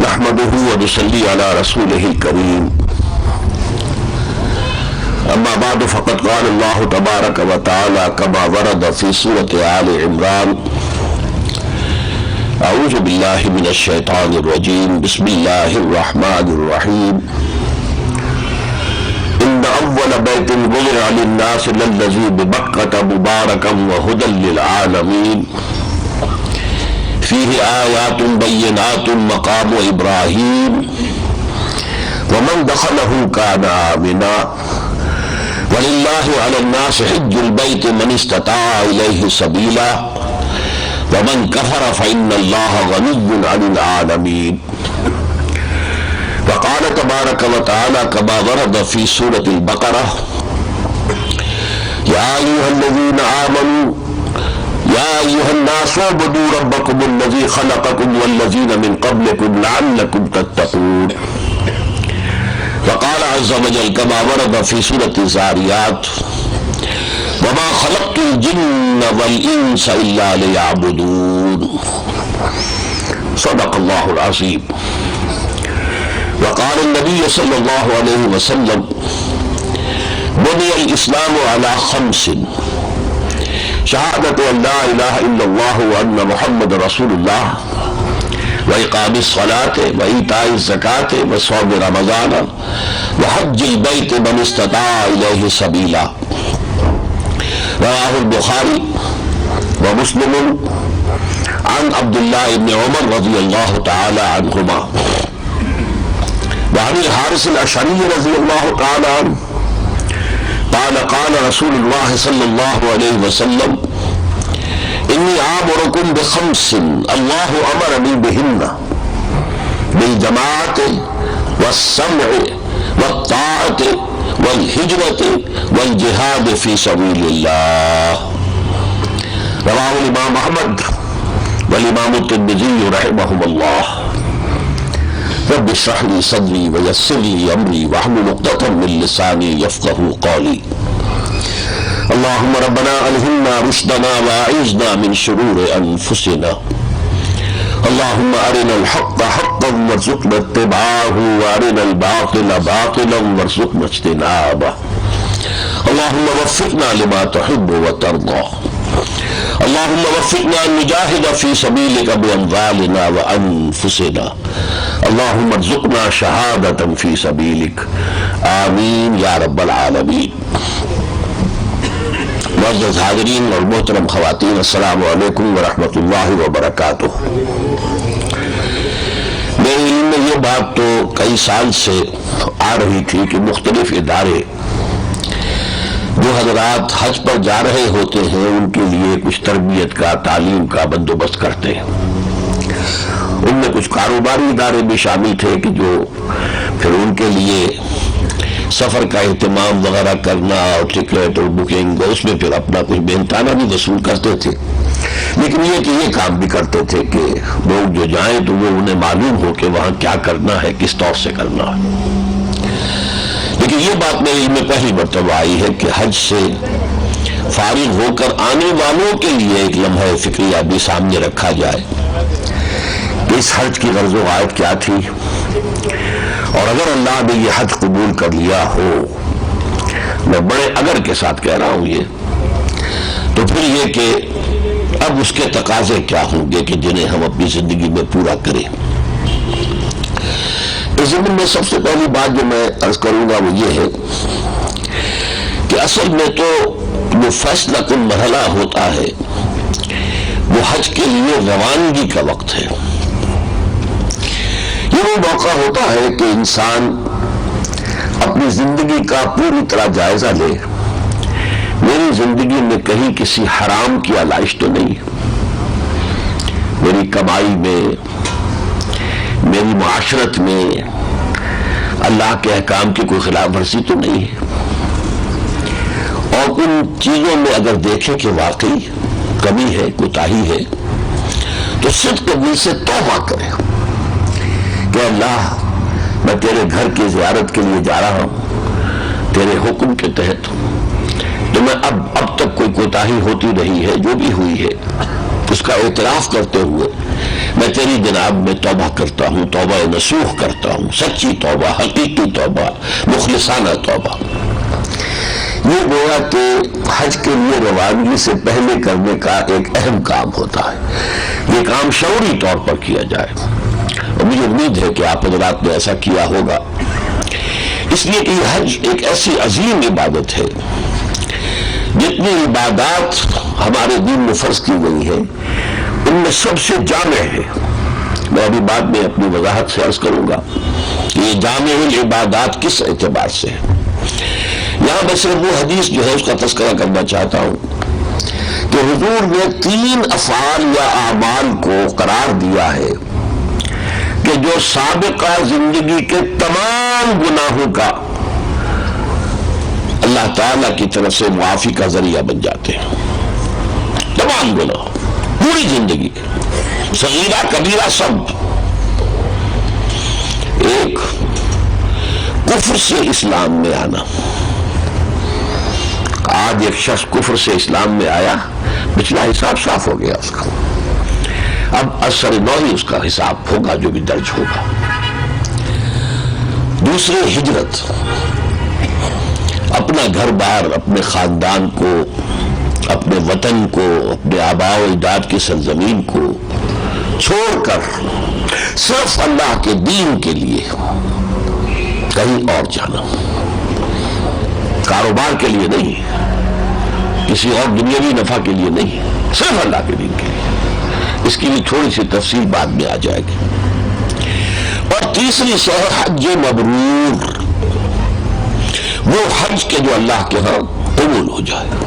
نحمده ونصلي على رسوله الكريم اما بعد فقد قال الله تبارك وتعالى كما ورد في سورة آل عمران اعوذ بالله من الشيطان الرجيم بسم الله الرحمن الرحيم ان اول بيت وضع للناس للذي ببكة مباركا وهدى للعالمين فيه آيات بينات مقام إبراهيم ومن دخله كان آمنا ولله على الناس حج البيت من استطاع إليه سبيلا ومن كفر فإن الله غني عن العالمين وقال تبارك وتعالى كما ورد في سورة البقرة يا أيها الذين آمنوا يا أيها الناس اعبدوا ربكم الذي خلقكم والذين من قبلكم لعلكم تتقون وقال عز وجل كما ورد في سورة الزاريات وما خلقت الجن والإنس إلا ليعبدون صدق الله العظيم وقال النبي صلى الله عليه وسلم بني الإسلام على 5 شہادت ان لا الہ الا اللہ وان محمد رسول اللہ واقام الصلاۃ وایتاء الزکاۃ وصوم رمضان وحج البیت من استطاع الیہ سبیلا رواہ البخاری ومسلم عن عبد اللہ بن عمر رضی اللہ تعالی عنہما وعن الحارث الاشعری رضی اللہ تعالی عنہ قال قال رسول اللہ صلی اللہ علیہ وسلم انی آمرکم ب5 اللہ امرنی بہن بالجماعت والسمع والطاعت والہجرت والجہاد فی سبیل اللہ رواہ الامام احمد والامام الترمذی رحمہم اللہ رب اشرح لي صدري ويسر لي امري واحلل عقدة من لساني يفقهوا قولي اللهم ربنا الهمنا رشدنا واعذنا من شرور انفسنا اللهم ارنا الحق حقا وارزقنا اتباعه وارنا الباطل باطلا وارزقنا اجتنابه اللهم وفقنا لما تحب وترضى اللهم وفقنا ان نجاهد في سبيلك باموالنا وانفسنا اللهم ارزقنا شہادة فی سبیلک آمین یا رب العالمین۔ معزز حاضرین اور محترم خواتین السلام علیکم ورحمۃ اللہ وبرکاتہ۔ میرے علم میں یہ بات تو کئی سال سے آ رہی تھی کہ مختلف ادارے جو حضرات حج پر جا رہے ہوتے ہیں ان کے لیے کچھ تربیت کا تعلیم کا بندوبست کرتے ہیں۔ ان میں کچھ کاروباری ادارے بھی شامل تھے کہ جو پھر ان کے لیے سفر کا اہتمام وغیرہ کرنا اور ٹکٹ اور بکنگ اس میں پھر اپنا کچھ محنتانہ بھی وصول کرتے تھے، لیکن یہ کام بھی کرتے تھے کہ لوگ جو جائیں تو وہ انہیں معلوم ہو کہ وہاں کیا کرنا ہے، کس طور سے کرنا ہے۔ لیکن یہ بات میرے علم میں پہلی مرتبہ آئی ہے کہ حج سے فارغ ہو کر آنے والوں کے لیے ایک لمحہ فکریہ بھی سامنے رکھا جائے کہ اس حج کی غرض و غایت کیا تھی، اور اگر اللہ نے یہ حج قبول کر لیا ہو، میں بڑے اگر کے ساتھ کہہ رہا ہوں یہ، تو پھر یہ کہ اب اس کے تقاضے کیا ہوں گے کہ جنہیں ہم اپنی زندگی میں پورا کریں۔ اس ضمن میں سب سے پہلی بات جو میں عرض کروں گا وہ یہ ہے کہ اصل میں تو جو فیصلہ کن مرحلہ ہوتا ہے وہ حج کے لیے روانگی کا وقت ہے۔ یہ وہ موقع ہوتا ہے کہ انسان اپنی زندگی کا پوری طرح جائزہ لے، میری زندگی میں کہیں کسی حرام کی آلائش تو نہیں، میری کمائی میں، میری معاشرت میں اللہ کے احکام کی کوئی خلاف ورزی تو نہیں ہے، اور ان چیزوں میں اگر دیکھیں کہ واقعی کمی ہے، کوتاہی ہے، تو صدق دل سے توبہ کریں کہ اللہ میں تیرے گھر کی زیارت کے لیے جا رہا ہوں تیرے حکم کے تحت، تو میں اب تک کوئی کوتاہی ہوتی رہی ہے، جو بھی ہوئی ہے اس کا اعتراف کرتے ہوئے میں تیری جناب میں توبہ کرتا ہوں، توبہ نصوح کرتا ہوں، سچی توبہ، حقیقی توبہ، مخلصانہ توبہ۔ یہ گویا کہ حج کے لیے روانگی سے پہلے کرنے کا ایک اہم کام ہوتا ہے، یہ کام شعوری طور پر کیا جائے، اور مجھے امید ہے کہ آپ حضرات نے ایسا کیا ہوگا، اس لیے کہ یہ حج ایک ایسی عظیم عبادت ہے، جتنی عبادات ہمارے دین میں فرض کی گئی ہے ان میں سب سے جامع ہے۔ میں ابھی بعد میں اپنی وضاحت سے عرض کروں گا کہ یہ جامع العبادات کس اعتبار سے ہے۔ یہاں میں صرف وہ حدیث جو ہے اس کا تذکرہ کرنا چاہتا ہوں کہ حضور نے 3 افعال یا اعمال کو قرار دیا ہے کہ جو سابقہ زندگی کے تمام گناہوں کا اللہ تعالیٰ کی طرف سے معافی کا ذریعہ بن جاتے ہیں۔ تمام گناہ، پوری زندگی، صغیرہ کبیرہ سب۔ ایک، کفر سے اسلام میں آنا۔ آج ایک شخص کفر سے اسلام میں آیا، پچھلا حساب صاف ہو گیا اس کا، اب اثر نوعی اس کا حساب ہوگا جو بھی درج ہوگا۔ دوسرے، ہجرت، اپنا گھر بار، اپنے خاندان کو، اپنے وطن کو، اپنے آباء و اجداد کی سرزمین کو چھوڑ کر صرف اللہ کے دین کے لیے کہیں اور جانا، کاروبار کے لیے نہیں، کسی اور دنیاوی نفع کے لیے نہیں، صرف اللہ کے دین کے لیے۔ اس کی بھی تھوڑی سی تفصیل بعد میں آ جائے گی۔ اور تیسری شہ حج مبرور، وہ حج کے جو اللہ کے ہاں قبول ہو جائے۔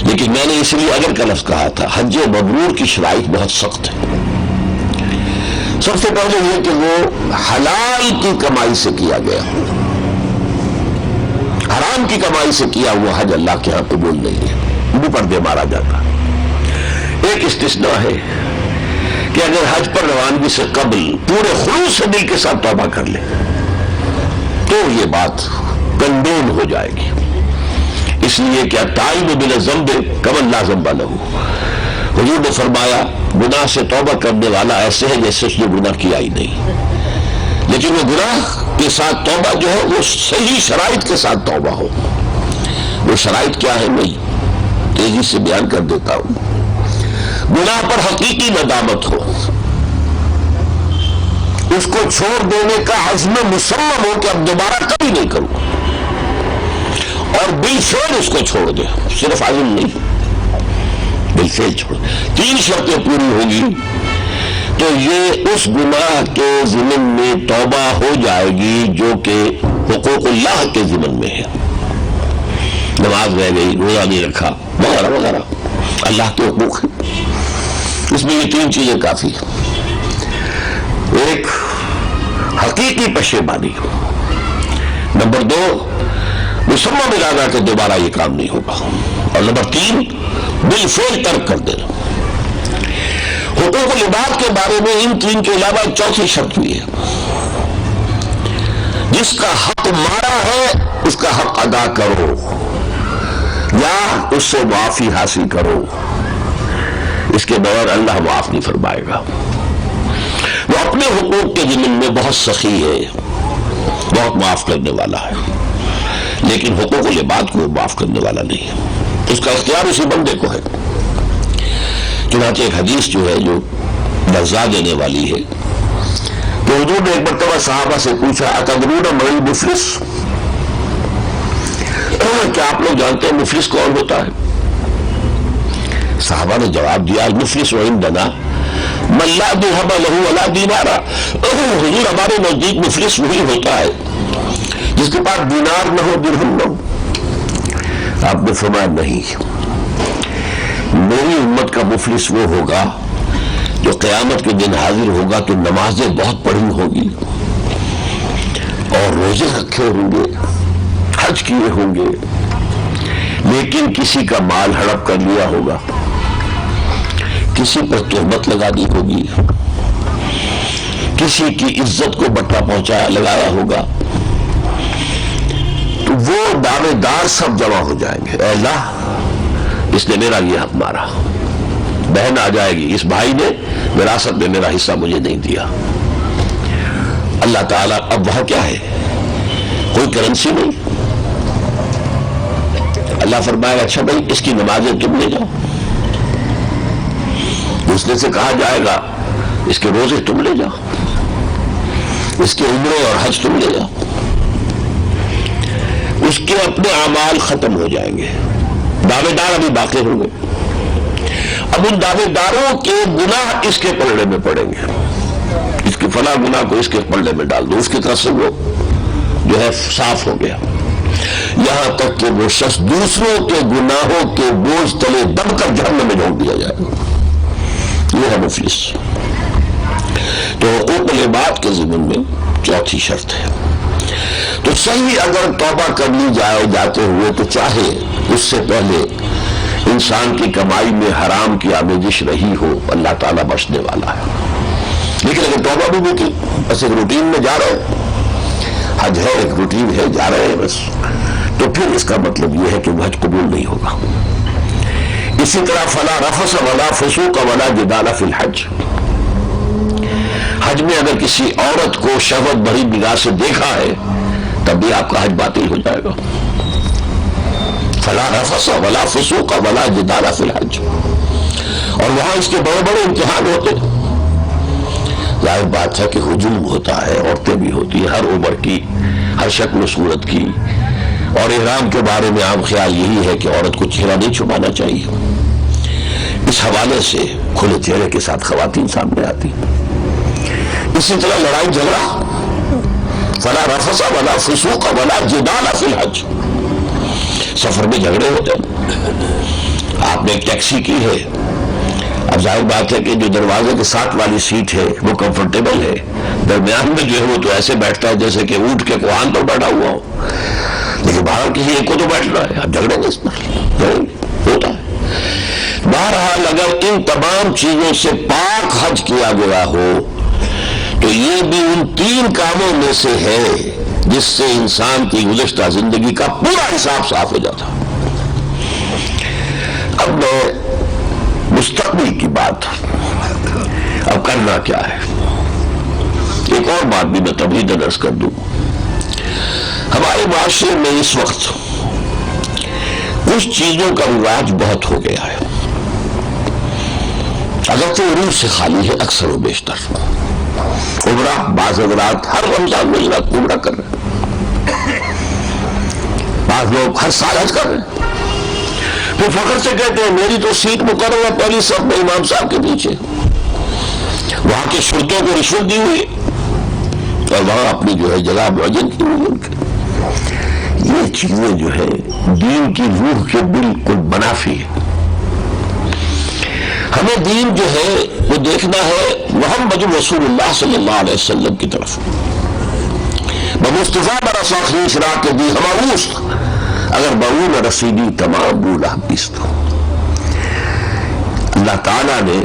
لیکن میں نے اس لیے اگر کا لفظ کہا تھا، حج مبرور کی شرائط بہت سخت ہے۔ سب سے پہلے یہ کہ وہ حلال کی کمائی سے کیا گیا، حرام کی کمائی سے کیا ہوا حج اللہ کے ہاں قبول نہیں ہے، منہ پر دے مارا جاتا۔ ایک استثناء ہے کہ اگر حج پر روانگی سے قبل پورے خلوص سے دل کے ساتھ توبہ کر لے تو یہ بات کنڈون ہو جائے گی، اس لیے کہ التائب من الذنب کمن لا ذنب لہ۔ حضور نے فرمایا گناہ سے توبہ کرنے والا ایسے ہے جیسے اس نے گناہ کیا ہی نہیں، لیکن وہ گناہ کے ساتھ توبہ جو ہے وہ صحیح شرائط کے ساتھ توبہ ہو۔ وہ شرائط کیا ہے میں تیزی سے بیان کر دیتا ہوں۔ گناہ پر حقیقی ندامت ہو، اس کو چھوڑ دینے کا عزم مصمم ہو کہ اب دوبارہ کبھی نہیں کروں، اور بالفعل اس کو چھوڑ دے، صرف عزم نہیں، بالفعل چھوڑ۔ 3 شرطیں پوری ہوگی تو یہ اس گناہ کے ضمن میں توبہ ہو جائے گی جو کہ حقوق اللہ کے ضمن میں ہے، نماز رہ گئی، روزہ نہیں رکھا وغیرہ وغیرہ، اللہ کے حقوق ہیں، اس میں یہ 3 چیزیں کافی ہیں۔ ایک، حقیقی پشیمانی، نمبر 2، مصمم ارادہ کہ دوبارہ یہ کام نہیں ہوگا، اور نمبر 3، بالفعل ترک کر دینا۔ حقوق العباد کے بارے میں ان 3 کے علاوہ ایک چوتھی شرط بھی ہے، جس کا حق مارا ہے اس کا حق ادا کرو یا اس سے معافی حاصل کرو، اس کے بغیر اللہ معاف نہیں فرمائے گا۔ وہ اپنے حقوق کے ضمن میں بہت سخی ہے، بہت معاف کرنے والا ہے، لیکن حقوق العباد کو معاف کرنے والا نہیں ہے، اس کا اختیار اسی بندے کو ہے۔ چنانچہ ایک حدیث جو ہے جو لرزا دینے والی ہے کہ حضور نے ایک مرتبہ صحابہ سے پوچھا اتدرون من المفلس، کیا آپ لوگ جانتے ہیں مفلس کون ہوتا ہے؟ صحابہ نے جواب دیا المفلس عندنا من لا درہم لہ ولا دینار، حضور ہمارے نزدیک مفلس وہی ہوتا ہے جس کے پاس دینار نہ ہو درہم نہ ہو۔ آپ نے فرمایا نہیں، میری امت کا مفلس وہ ہوگا جو قیامت کے دن حاضر ہوگا تو نمازیں بہت پڑھی ہوگی اور روزے رکھے ہوں گے، حج کیے ہوں گے، لیکن کسی کا مال ہڑپ کر لیا ہوگا، کسی پر تہمت لگا دی ہوگی، کسی کی عزت کو بٹا پہنچایا لگایا ہوگا، تو وہ دعوے دار سب جمع ہو جائیں گے، اے اللہ اس نے میرا یہ حق مارا، بہن آ جائے گی، اس بھائی نے وراثت میں میرا حصہ مجھے نہیں دیا. اللہ تعالیٰ اب وہاں کیا ہے؟ کوئی کرنسی نہیں. اللہ فرمائے اچھا بھائی اس کی نمازیں تم لے جاؤ. دوسرے سے کہا جائے گا اس کے روزے تم لے جاؤ، اس کے عمرے اور حج تم لے جاؤ. اس کے اپنے اعمال ختم ہو جائیں گے، دعوے دار ابھی باقی ہوں گے. اب ان دعوے داروں کے گناہ اس کے پلڑے میں پڑیں گے. اس کے فلاں گناہ کو اس کے پلڑے میں ڈال دو، اس کی طرف سے وہ جو ہے صاف ہو گیا. یہاں تک کہ وہ شخص دوسروں کے گناہوں کے بوجھ تلے دب کر جہنم میں جھونک دیا جائے گا. یہ ہے مفلس. تو حقوق العباد کے ضمن میں چوتھی شرط ہے. تو صحیح اگر توبہ کر لی جائے جاتے ہوئے تو چاہے اس سے پہلے انسان کی کمائی میں حرام کی آمیزش رہی ہو، اللہ تعالیٰ بخشنے والا ہے. لیکن اگر توبہ بھی کی، بس ایک روٹین میں جا رہے ہیں، حج ہے ایک روٹین ہے، جا رہے ہیں بس، تو پھر اس کا مطلب یہ ہے کہ وہ حج قبول نہیں ہوگا. اسی طرح فلا رفث ولا فسوق ولا جدال فی الحج. حج میں اگر کسی عورت کو شہوت بھری نگاہ سے دیکھا ہے تب بھی آپ کا حج باطل ہو جائے گا. فلا رفث ولا فسوق ولا جدال فی الحج. اور وہاں اس کے بڑے بڑے امتحان ہوتے ہیں. ظاہر بات ہے کہ ہجوم ہوتا ہے، عورتیں بھی ہوتی ہیں ہر عمر کی، ہر شکل و صورت کی. اور احرام کے بارے میں عام خیال یہی ہے کہ عورت کو چہرہ نہیں چھپانا چاہیے. اس حوالے سے کھلے چہرے کے ساتھ خواتین سامنے آتی. اسی طرح لڑائی جھگڑا، فلا رفث ولا فسوق ولا جدال فی الحج. سفر میں جھگڑے ہوتے ہیں. آپ نے ایک ٹیکسی کی ہے، اب ظاہر بات ہے کہ جو دروازے کے ساتھ والی سیٹ ہے وہ کمفرٹیبل ہے، درمیان میں جو ہے وہ تو ایسے بیٹھتا ہے جیسے کہ اونٹ کے کوہان پر بیٹھا ہوا ہو، لیکن باہر کسی ایک کو تو بیٹھنا ہے. اب جھگڑیں گے اس پر ہوتا ہے. بہرحال اگر ان تمام چیزوں سے پاک حج کیا گیا ہو تو یہ بھی ان 3 کاموں میں سے ہے جس سے انسان کی گزشتہ زندگی کا پورا حساب صاف ہو جاتا. اب میں مستقبل کی بات، اب کرنا کیا ہے. ایک اور بات بھی میں تمہید عرض کر دوں. ہمارے معاشرے میں اس وقت کچھ چیزوں کا رواج بہت ہو گیا ہے، اگرچہ عروج سے خالی ہے اکثر و بیشتر. عمرہ بعض حضرات ہر رمضان میں عمرہ کر رہے ہیں، بعض لوگ ہر سال حج کر رہے ہیں. پھر فخر سے کہتے ہیں میری تو سیٹ مقرر ہے پہلی صف میں امام صاحب کے پیچھے، وہاں کے شرطوں کو رشوت دی ہوئی اور وہاں اپنی جو ہے جگہ معین کی ہوئی. یہ چیزیں جو ہے دین کی روح کے بالکل منافی ہے. ہمیں دین جو ہے وہ دیکھنا ہے محمد رسول اللہ صلی اللہ علیہ وسلم کی طرف. بمصطفیٰ برسا خیش را کے دی ہماوست اگر بہون رسیدی تمام بولا بیست. اللہ تعالیٰ نے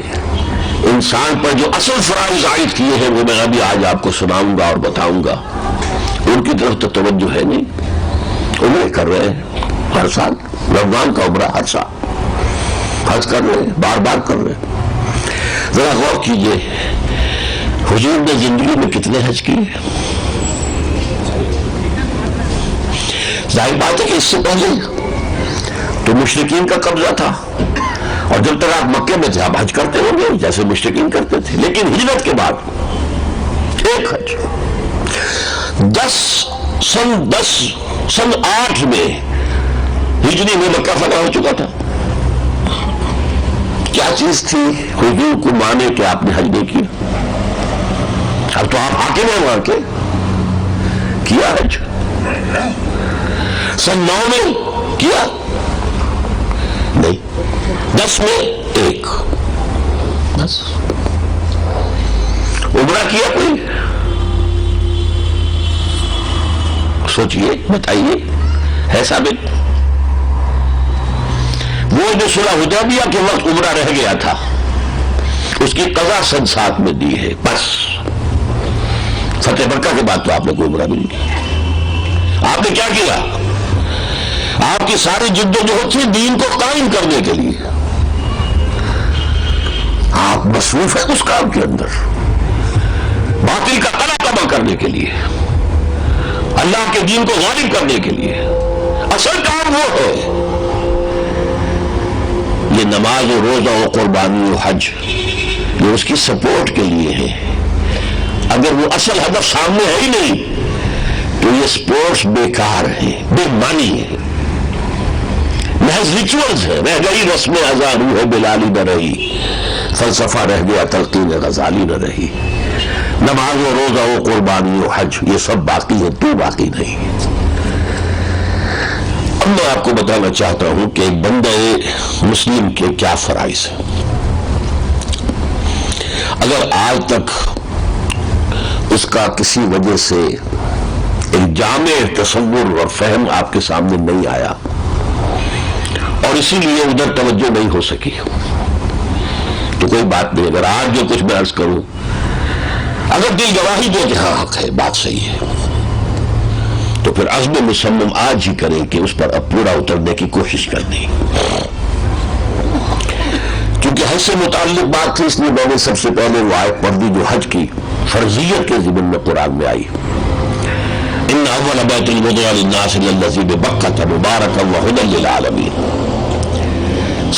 انسان پر جو اصل فرائض عائد کیے ہیں وہ میں ابھی آج آپ کو سناؤں گا اور بتاؤں گا. ان کی طرف تو توجہ ہے نہیں. عمرے کر رہے ہیں ہر سال، رمضان کا عمرہ ہر سال، حج کر رہے ہیں بار بار کر رہے ہیں. ذرا غور کیجئے حضور نے زندگی میں کتنے حج کیے. ظاہر بات ہے کہ اس سے پہلے تو مشرکین کا قبضہ تھا اور جب تک آپ مکے میں تھے آپ حج کرتے ہوں گے جیسے مشرکین کرتے تھے. لیکن ہجرت کے بعد ایک حج سن 8 میں ہجری میں مکہ فتح ہو چکا تھا. کیا چیز تھی حضور کو مانے کہ آپ نے حج نہیں کیا؟ اب تو آپ حاکم ہیں وہاں کے، کیا حج. سن 9 میں کیا نہیں، 10 میں ایک، بس. عمرہ کیا کوئی؟ سوچئے بتائیے ہے ثابت؟ وہ جو صلح حدیبیہ کے وقت عمرہ رہ گیا تھا اس کی قضا سن 7 میں دی ہے بس. فتح مکہ کے بعد تو آپ نے کوئی عمرہ بھی نہیں کیا. آپ نے کیا کیا؟ آپ کی ساری جد و جہد تھی دین کو قائم کرنے کے لیے. آپ مصروف ہیں اس کام کے اندر، باطل کا قلع تباہ کرنے کے لیے، اللہ کے دین کو غالب کرنے کے لیے۔ اصل کام وہ ہے، یہ نماز و روزہ و قربانی و حج یہ اس کی سپورٹ کے لیے ہے۔ اگر وہ اصل ہدف سامنے ہے ہی نہیں تو یہ سپورٹس بیکار ہیں، بے معنی ہے، محض ریچولز ہے۔ رہ گئی رسم ازاں روح بلالی نہ رہی، فلسفہ رہ گیا تلقین غزالی نہ رہی۔ نماز و روزہ و قربانی و حج یہ سب باقی ہے، تو باقی نہیں۔ اب میں آپ کو بتانا چاہتا ہوں کہ ایک بندہ مسلم کے کیا فرائض ہیں۔ اگر آج تک اس کا کسی وجہ سے ایک جامع تصور اور فہم آپ کے سامنے نہیں آیا اور اسی لیے ادھر توجہ نہیں ہو سکی تو کوئی بات نہیں۔ اگر آج جو کچھ میں عرض کروں، اگر دل گواہی دے کہ ہاں حق ہے، بات صحیح ہے، تو پھر عزم مصمم آج ہی کریں کہ اس پر اب پورا اترنے کی کوشش کرنی۔ کیونکہ حج سے متعلق بات تھی، اس لیے میں نے سب سے پہلے وہ آیت پڑھ دی جو حج کی فرضیت کے ضمن میں قرآن میں آئی۔ ان اول بیت وضع للناس للذی ببکۃ مبارکا وہدی للعالمین۔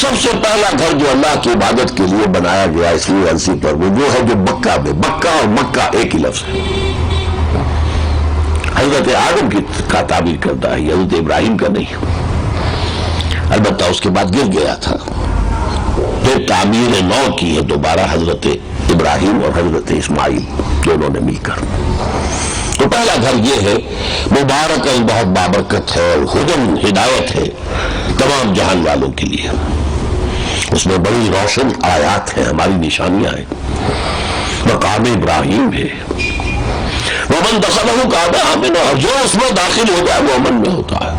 سب سے پہلا گھر جو اللہ کی عبادت کے لیے بنایا گیا اس لیے عرضی پر، وہ جو ہے جو بکہ میں، بکہ اور مکہ ایک ہی لفظ ہے۔ حضرت آدم کا تعبیر کرتا ہے، حضرت ابراہیم کا نہیں، البتہ اس کے بعد گر گیا تھا، پھر تعمیر نو کی ہے دوبارہ حضرت ابراہیم اور حضرت اسماعیل دونوں نے مل کر۔ تو پہلا گھر یہ ہے، مبارک بہت بابرکت ہے، ہدن ہدایت ہے تمام جہان والوں کے لیے۔ اس میں بڑی روشن آیات ہیں، ہماری نشانیاں ہیں، مقام ابراہیم ہے، ومن دخلہ کان آمنا، اور جو اس میں داخل ہو جائے وہ امن میں ہوتا ہے۔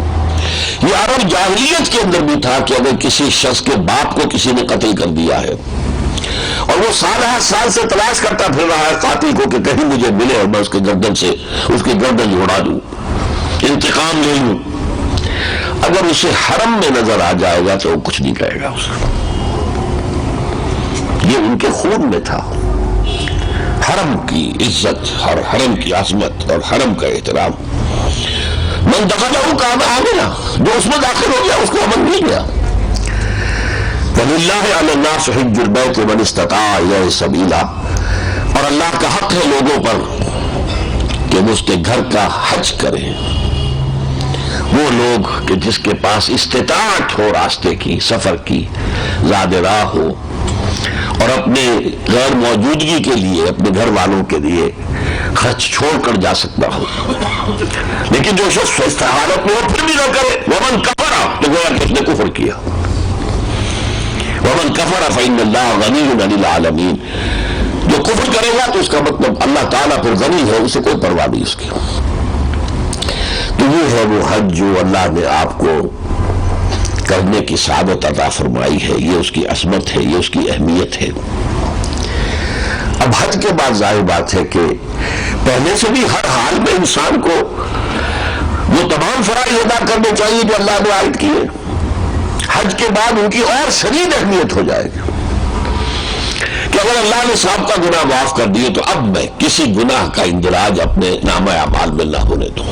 یہ عرب جاہلیت کے اندر بھی تھا کہ اگر کسی شخص کے باپ کو کسی نے قتل کر دیا ہے اور وہ سال سے تلاش کرتا پھر رہا ہے قاتل کو کہ کہیں مجھے ملے اور میں اس کے گردن سے اس کی گردن جوڑا دوں، انتقام لے لوں، اگر اسے حرم میں نظر آ جائے گا تو وہ کچھ نہیں کہے گا اسے۔ یہ ان کے خون میں تھا، حرم کی عزت اور حرم کی عظمت اور حرم کا احترام۔ من دخلہ کان آمنا، جو اس میں داخل ہو گیا اس کو امن مل گیا۔ وَلِلَّهِ عَلَى النَّاسِ حِجُّ الْبَيْتِ مَنِ اسْتَطَاعَ إِلَيْهِ سَبِيلًا، اور اللہ کا حق ہے لوگوں پر کہ وہ اس کے گھر کا حج کریں، وہ لوگ کہ جس کے پاس استطاعت ہو راستے کی، سفر کی، زاد راہ ہو، اور اپنے غیر موجودگی کے لیے اپنے گھر والوں کے لیے خرچ چھوڑ کر جا سکتا ہو۔ لیکن جو شخص استحالت میں ہو پھر بھی نہ کرے، ومن کفر، تو گویا کہ اس نے کفر کیا۔ ومن کفر فإن اللہ غنی عن العالمین، جو کفر کرے گا تو اس کا مطلب اللہ تعالیٰ پھر غنی ہے، اسے کوئی پرواہ نہیں اس کی۔ تو یہ ہے وہ حج جو اللہ نے آپ کو کرنے کی سعادت عطا فرمائی ہے، یہ اس کی عظمت ہے، یہ اس کی اہمیت ہے۔ اب حج کے بعد ظاہر بات ہے کہ پہلے سے بھی ہر حال میں انسان کو وہ تمام فرائض ادا کرنے چاہیے جو اللہ نے عائد کیے، حج کے بعد ان کی اور شدید اہمیت ہو جائے گی کہ اگر اللہ نے سابقہ گناہ معاف کر دیے تو اب میں کسی گناہ کا اندراج اپنے نامہ اعمال میں نہ ہونے دوں۔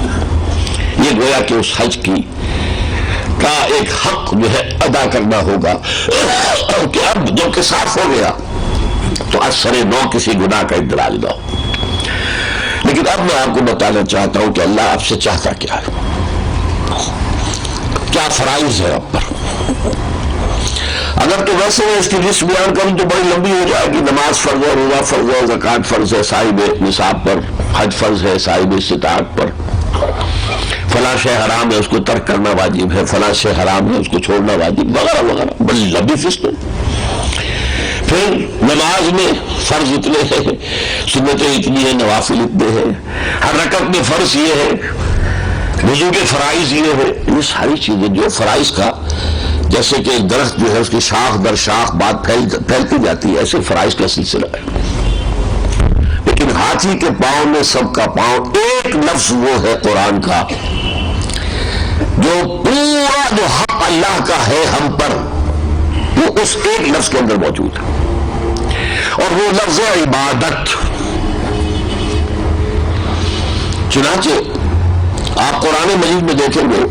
یہ گویا کہ اس حج کا ایک حق جو ہے ادا کرنا ہوگا کہ اب جب کہ صاف ہو گیا تو اثر نو کسی گناہ کا اندراج نہ ہو۔ لیکن اب میں آپ کو بتانا چاہتا ہوں کہ اللہ آپ سے چاہتا کیا ہے، کیا فرائض ہے آپ پر۔ اگر تو ویسے اس کی لسٹ بیان کروں تو بڑی لمبی ہو جائے گی، نماز فرض ہے، روزہ فرض ہے، زکوٰۃ فرض ہے صاحب نصاب پر، حج فرض ہے صاحب استطاعت پر، فلاں شے حرام ہے اس کو ترک کرنا واجب ہے، فلاں شے حرام ہے اس کو چھوڑنا واجب، وغیرہ وغیرہ، بڑی لمبی فہرست ہے۔ پھر نماز میں فرض اتنے ہیں، سنتیں اتنی ہیں، نوافل اتنے ہیں، ہر رکعت میں فرض یہ ہے، وضو کے فرائض یہ ہے، یہ ساری چیزیں جو فرائض کا، جیسے کہ ایک درخت جو ہے اس کی شاخ در شاخ بات پھیلتی جاتی ہے، ایسے فرائض کا سلسلہ ہے۔ لیکن ہاتھی کے پاؤں میں سب کا پاؤں، ایک لفظ وہ ہے قرآن کا جو پورا جو حق اللہ کا ہے ہم پر، وہ اس ایک لفظ کے اندر موجود ہے۔ اور وہ لفظ عبادت. چنانچہ آپ قرآن مجید میں دیکھیں گے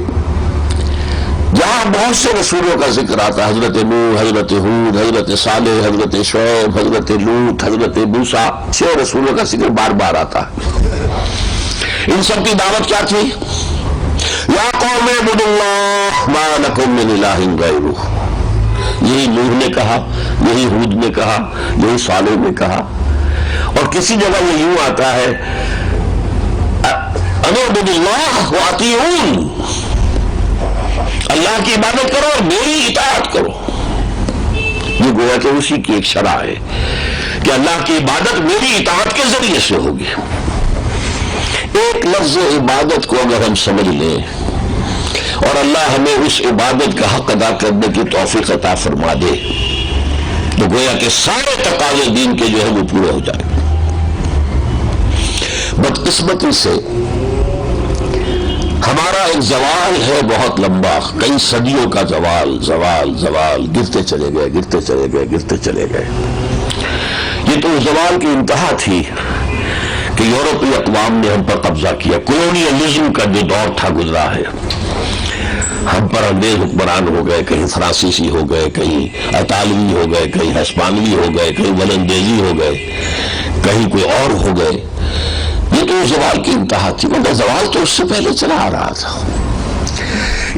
جہاں بہت سے رسولوں کا ذکر آتا ہے، حضرت نوح، حضرت ہود، حضرت صالح، حضرت شعیب، حضرت لوط، حضرت موسیٰ، 6 رسولوں کا ذکر بار بار آتا ہے. ان سب کی دعوت کیا تھی؟ یا قوم اعبدوا اللہ ما لکم من الہ غیرہ. یہی نوح نے کہا، یہی ہود نے کہا، یہی صالح نے کہا. اور کسی جگہ یہ یوں آتا ہے ان اعبدوا اللہ واطیعون، اللہ کی عبادت کرو اور میری اطاعت کرو. یہ گویا کہ اسی کی ایک شرح ہے کہ اللہ کی عبادت میری اطاعت کے ذریعے سے ہوگی. ایک لفظ عبادت کو اگر ہم سمجھ لیں اور اللہ ہمیں اس عبادت کا حق ادا کرنے کی توفیق عطا فرما دے تو گویا کہ سارے تقاضے دین کے جو ہے وہ پورے ہو جائیں. بدقسمتی سے ہمارا ایک زوال ہے بہت لمبا، کئی صدیوں کا زوال گرتے چلے گئے. یہ تو زوال کی انتہا تھی کہ یورپی اقوام نے ہم پر قبضہ کیا. کولونیلزم کا جو دور تھا گزرا ہے، ہم پر انگریز حکمران ہو گئے، کہیں فرانسیسی ہو گئے، کہیں اطالوی ہو گئے، کہیں ہسپانوی ہو گئے، کہیں ولندیزی ہو گئے، کہیں کوئی اور ہو گئے. یہ تو زوال کی انتہا تھی، مگر زوال تو اس سے پہلے چلا آ رہا تھا.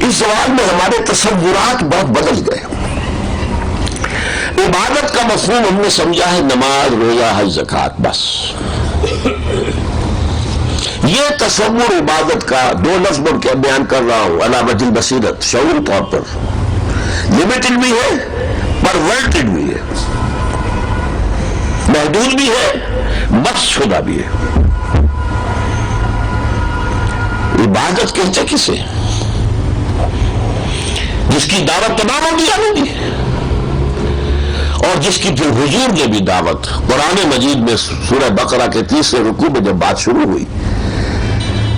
اس زوال میں ہمارے تصورات بہت بدل گئے. عبادت کا مفہوم ہم نے سمجھا ہے نماز، روزہ، حج، زکوٰۃ، بس. یہ تصور عبادت کا 2 لفظ میں بیان کر رہا ہوں علی وجہ البصیرت، شعور طور پر لمیٹڈ بھی ہے، پرورٹڈ بھی ہے، محدود بھی ہے، بخش شدہ بھی ہے. عبادت کہتے کسے؟ جس کی دعوت تمام انبیاء نے دی اور جس کی پھر حضور نے بھی دعوت. قرآن مجید میں سورہ بقرہ کے 30 رکوع میں جب بات شروع ہوئی،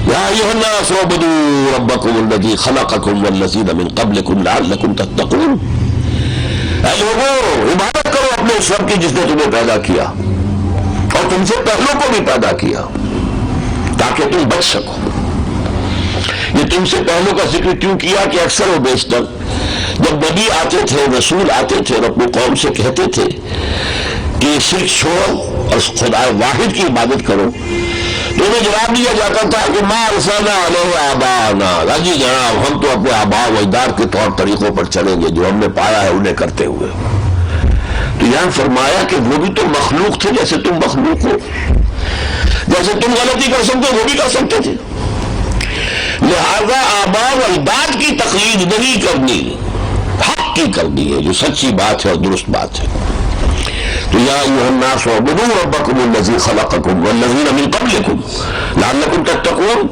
یا ایھا الناس اعبدوا ربکم الذی خلقکم والذین من قبلکم لعلکم تتقون. اے لوگوں، عبادت کرو اپنے اس رب کی جس نے تمہیں پیدا کیا اور تم سے پہلوں کو بھی پیدا کیا تاکہ تم بچ سکو. یہ تم سے پہلوں کا ذکر کیوں کیا کہ اکثر و بیشتر جب نبی آتے تھے، رسول آتے تھے اور اپنی قوم سے کہتے تھے کہ شرک چھوڑو اور خدا واحد کی عبادت کرو، تو انہیں جواب دیا جاتا تھا کہ ما ارسلنا علیہ آباءنا، جی جناب ہم تو اپنے آباء و اجداد کے طور طریقوں پر چلیں گے جو ہم نے پایا ہے انہیں کرتے ہوئے. تو یہاں فرمایا کہ وہ بھی تو مخلوق تھے جیسے تم مخلوق ہو، جیسے تم غلطی کر سکتے وہ بھی کر سکتے تھے. لہذا آباء و اجداد کی تقلید نہیں کرنی، حق کی کرنی ہے جو سچی بات ہے اور درست بات ہے. تو یا ایھا الناس اعبدوا ربکم الذی خلقکم والذین من قبلکم لعلکم تتقون.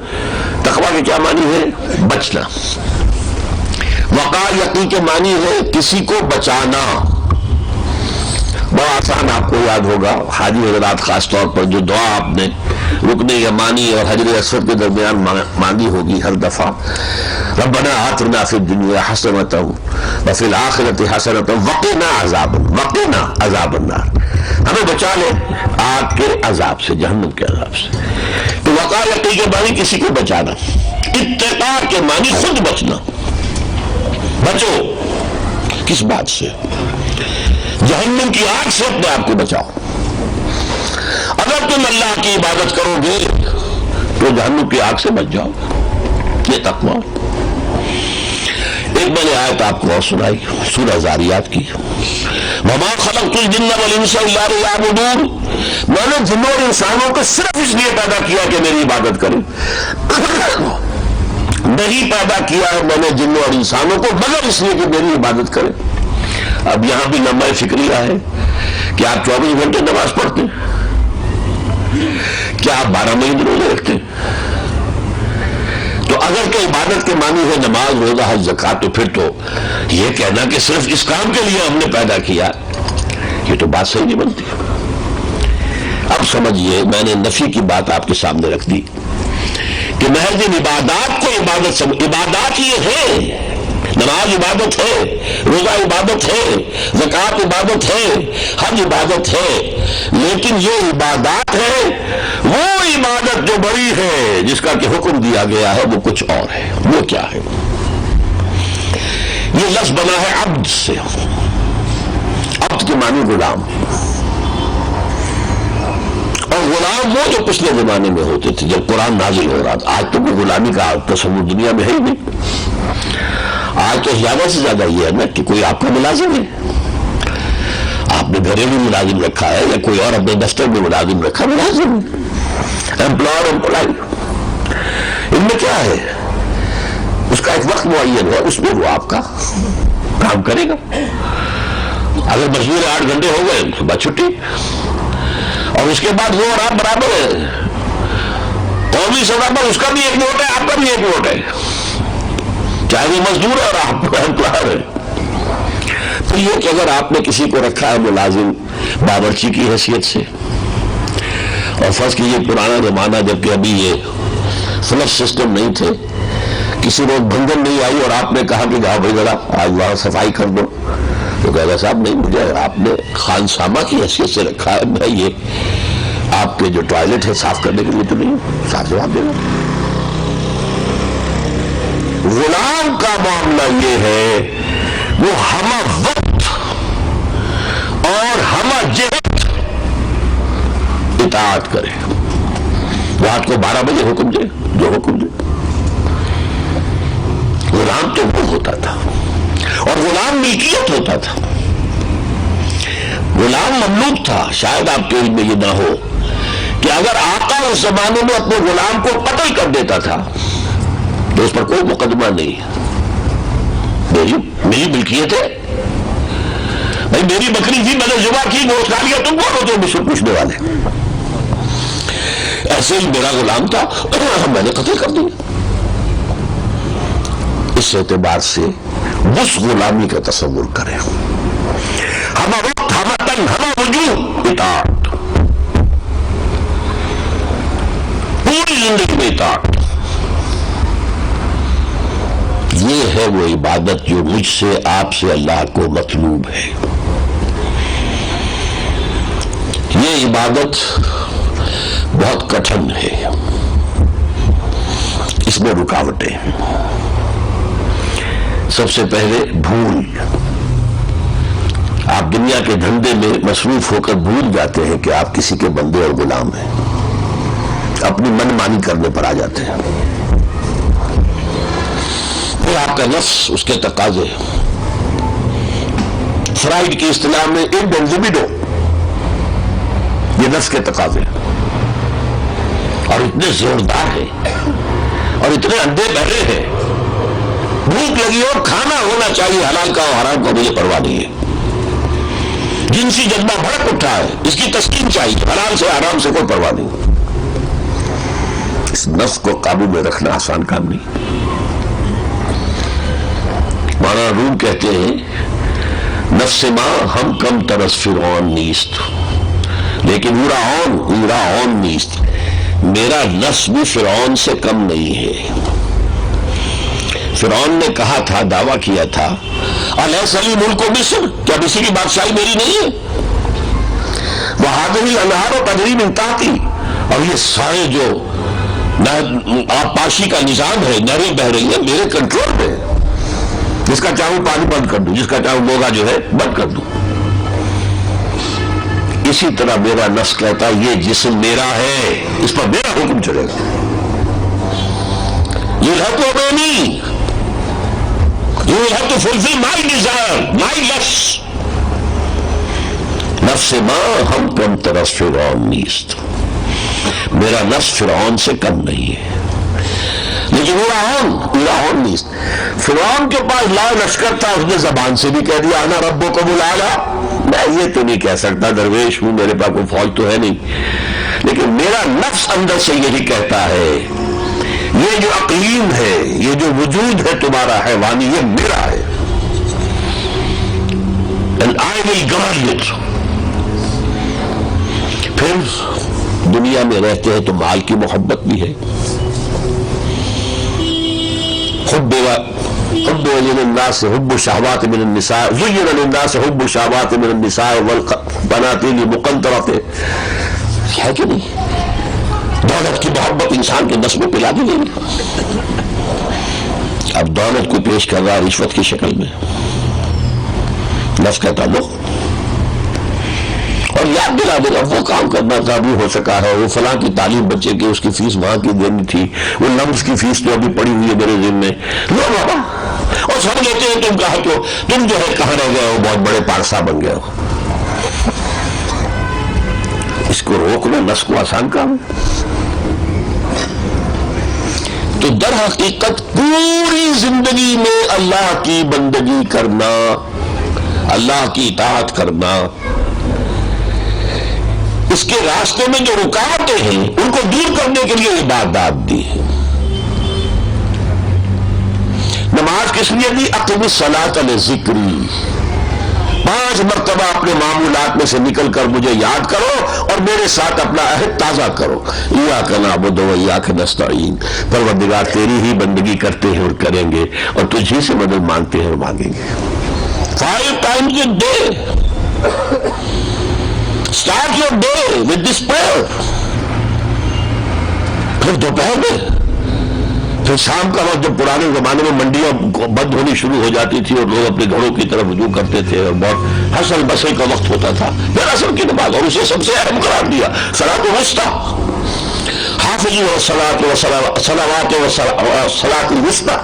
تقویٰ کے کیا معنی ہے؟ بچنا. وقار یقین کے معنی ہے کسی کو بچانا. بڑا آسان آپ کو یاد ہوگا، حاجی حضرات خاص طور پر جو دعا آپ نے رکن یمانی اور حجر اسود کے درمیان مانگی ہوگی ہر دفعہ، ربنا آتنا فی الدنیا حسنۃ وفی الآخرۃ حسنۃ وقنا عذاب النار. ہمیں بچا لے آگ کے عذاب سے، جہنم کے عذاب سے. تو وقار یقین کے معنی کسی کو بچانا. اتقاء کے معنی خود بچنا. بچو کس بات سے؟ جہنم کی آگ سے اپنے آپ کو بچاؤ. اگر تم اللہ کی عبادت کرو گے تو جہنم کی آگ سے بچ جاؤ. یہ تقویٰ. ایک میں نے آیت آپ کو اور سنائی سورہ ذاریات کی، وما خلقت الجن والانس الا ليعبدون. میں نے جنوں اور انسانوں کو صرف اس لیے پیدا کیا کہ میری عبادت کریں. نہیں پیدا کیا ہے میں نے جنوں اور انسانوں کو مگر اس لیے کہ میری عبادت کریں. اب یہاں بھی لمبا فکریہ ہے کہ آپ 24 گھنٹے نماز پڑھتے ہیں، کیا آپ 12 مہینے روزے رکھتے ہیں؟ تو اگر کہ عبادت کے معنی ہے نماز، روزہ، حج، زکوٰۃ، تو پھر تو یہ کہنا کہ صرف اس کام کے لیے ہم نے پیدا کیا، یہ تو بات صحیح نہیں بنتی. اب سمجھیے، میں نے نفی کی بات آپ کے سامنے رکھ دی کہ محض ان عبادات کو عبادت یہ ہے نماز عبادت ہے، روزہ عبادت ہے، زکوٰۃ عبادت ہے، حج عبادت ہے، لیکن یہ عبادات ہے وہ عبادت جو بڑی ہے جس کا کہ حکم دیا گیا ہے وہ کچھ اور ہے۔ وہ کیا ہے؟ یہ لفظ بنا ہے عبد سے، عبد کے معنی غلام، اور غلام وہ جو پچھلے زمانے میں ہوتے تھے جب قرآن نازل ہو رہا تھا۔ آج تو کوئی غلامی کا تصور دنیا میں ہے ہی نہیں۔ آج تو زیادہ سے زیادہ یہ ہے نا کہ کوئی آپ کا ملازم ہے، آپ نے گھریلو ملازم رکھا ہے یا کوئی اور اپنے دفتر میں ملازم رکھا، ملازم امپلائر امپلائی، ان میں کیا ہے؟ اس کا ایک وقت معین ہے، اس میں وہ آپ کا کام کرے گا۔ اگر مزدور 8 گھنٹے ہو گئے تو بعد چھٹی، اور اس کے بعد وہ اور آپ برابر ہے۔ قومی سطح پر اس کا بھی ایک ووٹ ہے، آپ کا بھی ایک ووٹ ہے، چاہے وہ مزدور ہے اور آپ امپلائر ہے۔ تو یہ کہ اگر آپ نے کسی کو رکھا ہے ملازم باورچی کی حیثیت سے، اور فرض کیجیے پرانا زمانہ جبکہ ابھی یہ فلش سسٹم نہیں تھے، کسی روز بھنگن نہیں آئی اور آپ نے کہا کہ جاؤ بھائی ذرا آج وہاں صفائی کر دو، تو کہے گا صاحب نہیں، مجھے آپ نے خانسامہ کی حیثیت سے رکھا ہے، میں یہ آپ کے جو ٹوائلٹ ہے صاف کرنے کے لیے تو نہیں، صاف جواب دے گا۔ غلام کا معاملہ یہ ہے وہ ہمہ وقت اور ہمہ جہت اطاعت کرے، رات کو 12 بجے حکم دے جو حکم دے۔ غلام تو وہ ہوتا تھا، اور غلام ملکیت ہوتا تھا، غلام مملوک تھا۔ شاید آپ کے علم میں یہ نہ ہو کہ اگر آقا اس زمانے میں اپنے غلام کو قتل کر دیتا تھا تو اس پر کوئی مقدمہ نہیں، میری ملکیت ہے بھائی، میری بکری تھی میں نے ذبح کی، گوشت کھا لیا، تم کون ہوتے ہو مجھ سے پوچھنے والے؟ ایسے ہی میرا غلام تھا میں نے قتل کر دیا۔ اس اعتبار سے اس غلامی کا تصور کریں، ہمہ وقت ہمہ تن ہمہ وجود اطاعت، پوری زندگی میں اطاعت۔ یہ ہے وہ عبادت جو مجھ سے آپ سے اللہ کو مطلوب ہے۔ یہ عبادت بہت کٹھن ہے، اس میں رکاوٹیں ہیں۔ سب سے پہلے بھول، آپ دنیا کے دھندے میں مصروف ہو کر بھول جاتے ہیں کہ آپ کسی کے بندے اور غلام ہیں، اپنی من مانی کرنے پر آ جاتے ہیں۔ پھر آپ کا نفس اس کے تقاضے، فرائڈ کی اصطلاح میں انڈنزبیڈو، یہ نفس کے تقاضے اور اتنے زوردار ہیں اور اتنے اندھے بہرے ہیں، بھوک لگی ہو کھانا ہونا چاہیے، حلال کا اور حرام کا مجھے پرواہ نہیں ہے، جنسی جذبہ بھڑک اٹھا ہے اس کی تسکین چاہیے، حلال سے حرام سے کوئی پرواہ نہیں۔ اس نفس کو قابو میں رکھنا آسان کام نہیں۔ مولانا روم کہتے ہیں نفس ماں ہم کم ترس فرعون نیست، لیکن اون نیست، میرا نفس بھی فرعون سے کم نہیں ہے۔ فرعون نے کہا تھا، دعویٰ کیا تھا، الیس لی ملک مصر، کیا مصر کی بادشاہی میری نہیں ہے؟ وہذہ الانہار تجری من تحتی، اور یہ سارے جو آبپاشی کا نظام ہے، نہریں بہہ رہی ہیں میرے کنٹرول میں، جس کا چاہوں پانی بند کر دوں، جس کا چاہوں بوگا جو ہے بند کر دوں۔ اسی طرح میرا نفس کہتا ہے یہ جسم میرا ہے، اس پر میرا حکم چلے گا۔ You have to obey me. You have to fulfill my desire, my lust. نفس ماں ہم کم ترس فرعون نیست، میرا نفس فرعون سے کم نہیں ہے، لیکن فرعون نیست۔ فرعون کے پاس لا لشکر تھا، اس نے زبان سے بھی کہہ دیا انا ربکم الاعلی، میں یہ تو نہیں کہہ سکتا درویش ہوں، میرے پاس کوئی فوج تو ہے نہیں، لیکن میرا نفس اندر سے یہی کہتا ہے یہ جو اقلیم ہے، یہ جو وجود ہے تمہارا حیوانی، یہ میرا ہے، and I will guard it۔ پھر دنیا میں رہتے ہیں تو مال کی محبت بھی ہے، حب للناس حب الشہوات من النساء زین للناس حب الشہوات من النساء والقناطیر المقنطرۃ، ہے کہ نہیں؟ دولت کی محبت انسان کے نس میں پلا دی گئی. اب دولت کو پیش کر رہا رشوت کی شکل میں، نفس کا تعلق، اور یاد دلا دے گا وہ کام کرنا تھا ابھی ہو سکا ہے، وہ فلاں کی تعلیم بچے کی اس کی فیس وہاں کی دینی تھی، وہ لمس کی فیس تو ابھی پڑی ہوئی ہے میرے ذہن میں، لو بابا، اور سب لیتے ہیں تم کہا تو تم جو ہے کہاں رہ گئے ہو، بہت بڑے پارسا بن گئے ہو. اس کو روکنا نفس کو آسان کام ہے. تو در حقیقت پوری زندگی میں اللہ کی بندگی کرنا، اللہ کی اطاعت کرنا، اس کے راستے میں جو رکاوٹیں ہیں ان کو دور کرنے کے لیے عبادات دی. نماز کس لیے دی؟ اقم الصلاۃ لذکری، 5 مرتبہ اپنے معمولات میں سے نکل کر مجھے یاد کرو اور میرے ساتھ اپنا عہد تازہ کرو. ایاک نعبد و ایاک نستعین، پروردگار تیری ہی بندگی کرتے ہیں اور کریں گے، اور تجھی سے مدد مانگتے ہیں اور مانگیں گے. 5 times a day. Start your day with this prayer. پھر دوپہر میں، پھر شام کا وقت، جب پرانے زمانے میں منڈیاں بند ہونی شروع ہو جاتی تھی اور لوگ اپنے گھروں کی طرف رجوع کرتے تھے اور بہت حسل بسل کا وقت ہوتا تھا، پھر عصر کی نماز، اور اسے سب سے اہم قرار دیا صلاۃ الوسطیٰ. حافظوا الصلوات والصلاۃ الوسطیٰ.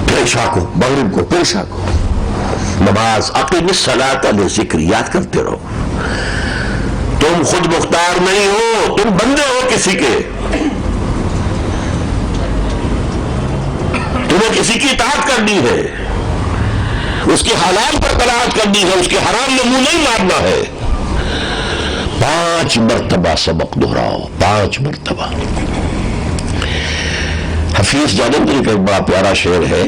پھر عشاء کو، مغرب کو، پھر عشاء کو نماز. اقم الصلاۃ لذکر، یاد کرتے رہو. تم خود مختار نہیں ہو، تم بندے ہو کسی کے، تمہیں کسی کی اطاعت کرنی ہے، اس کے حالات پر قناعت کرنی ہے، اس کے حرام میں منہ نہیں مارنا ہے. 5 مرتبہ سبق دہراؤ، 5 مرتبہ. حفیظ جانندری کا ایک بڑا پیارا شعر ہے،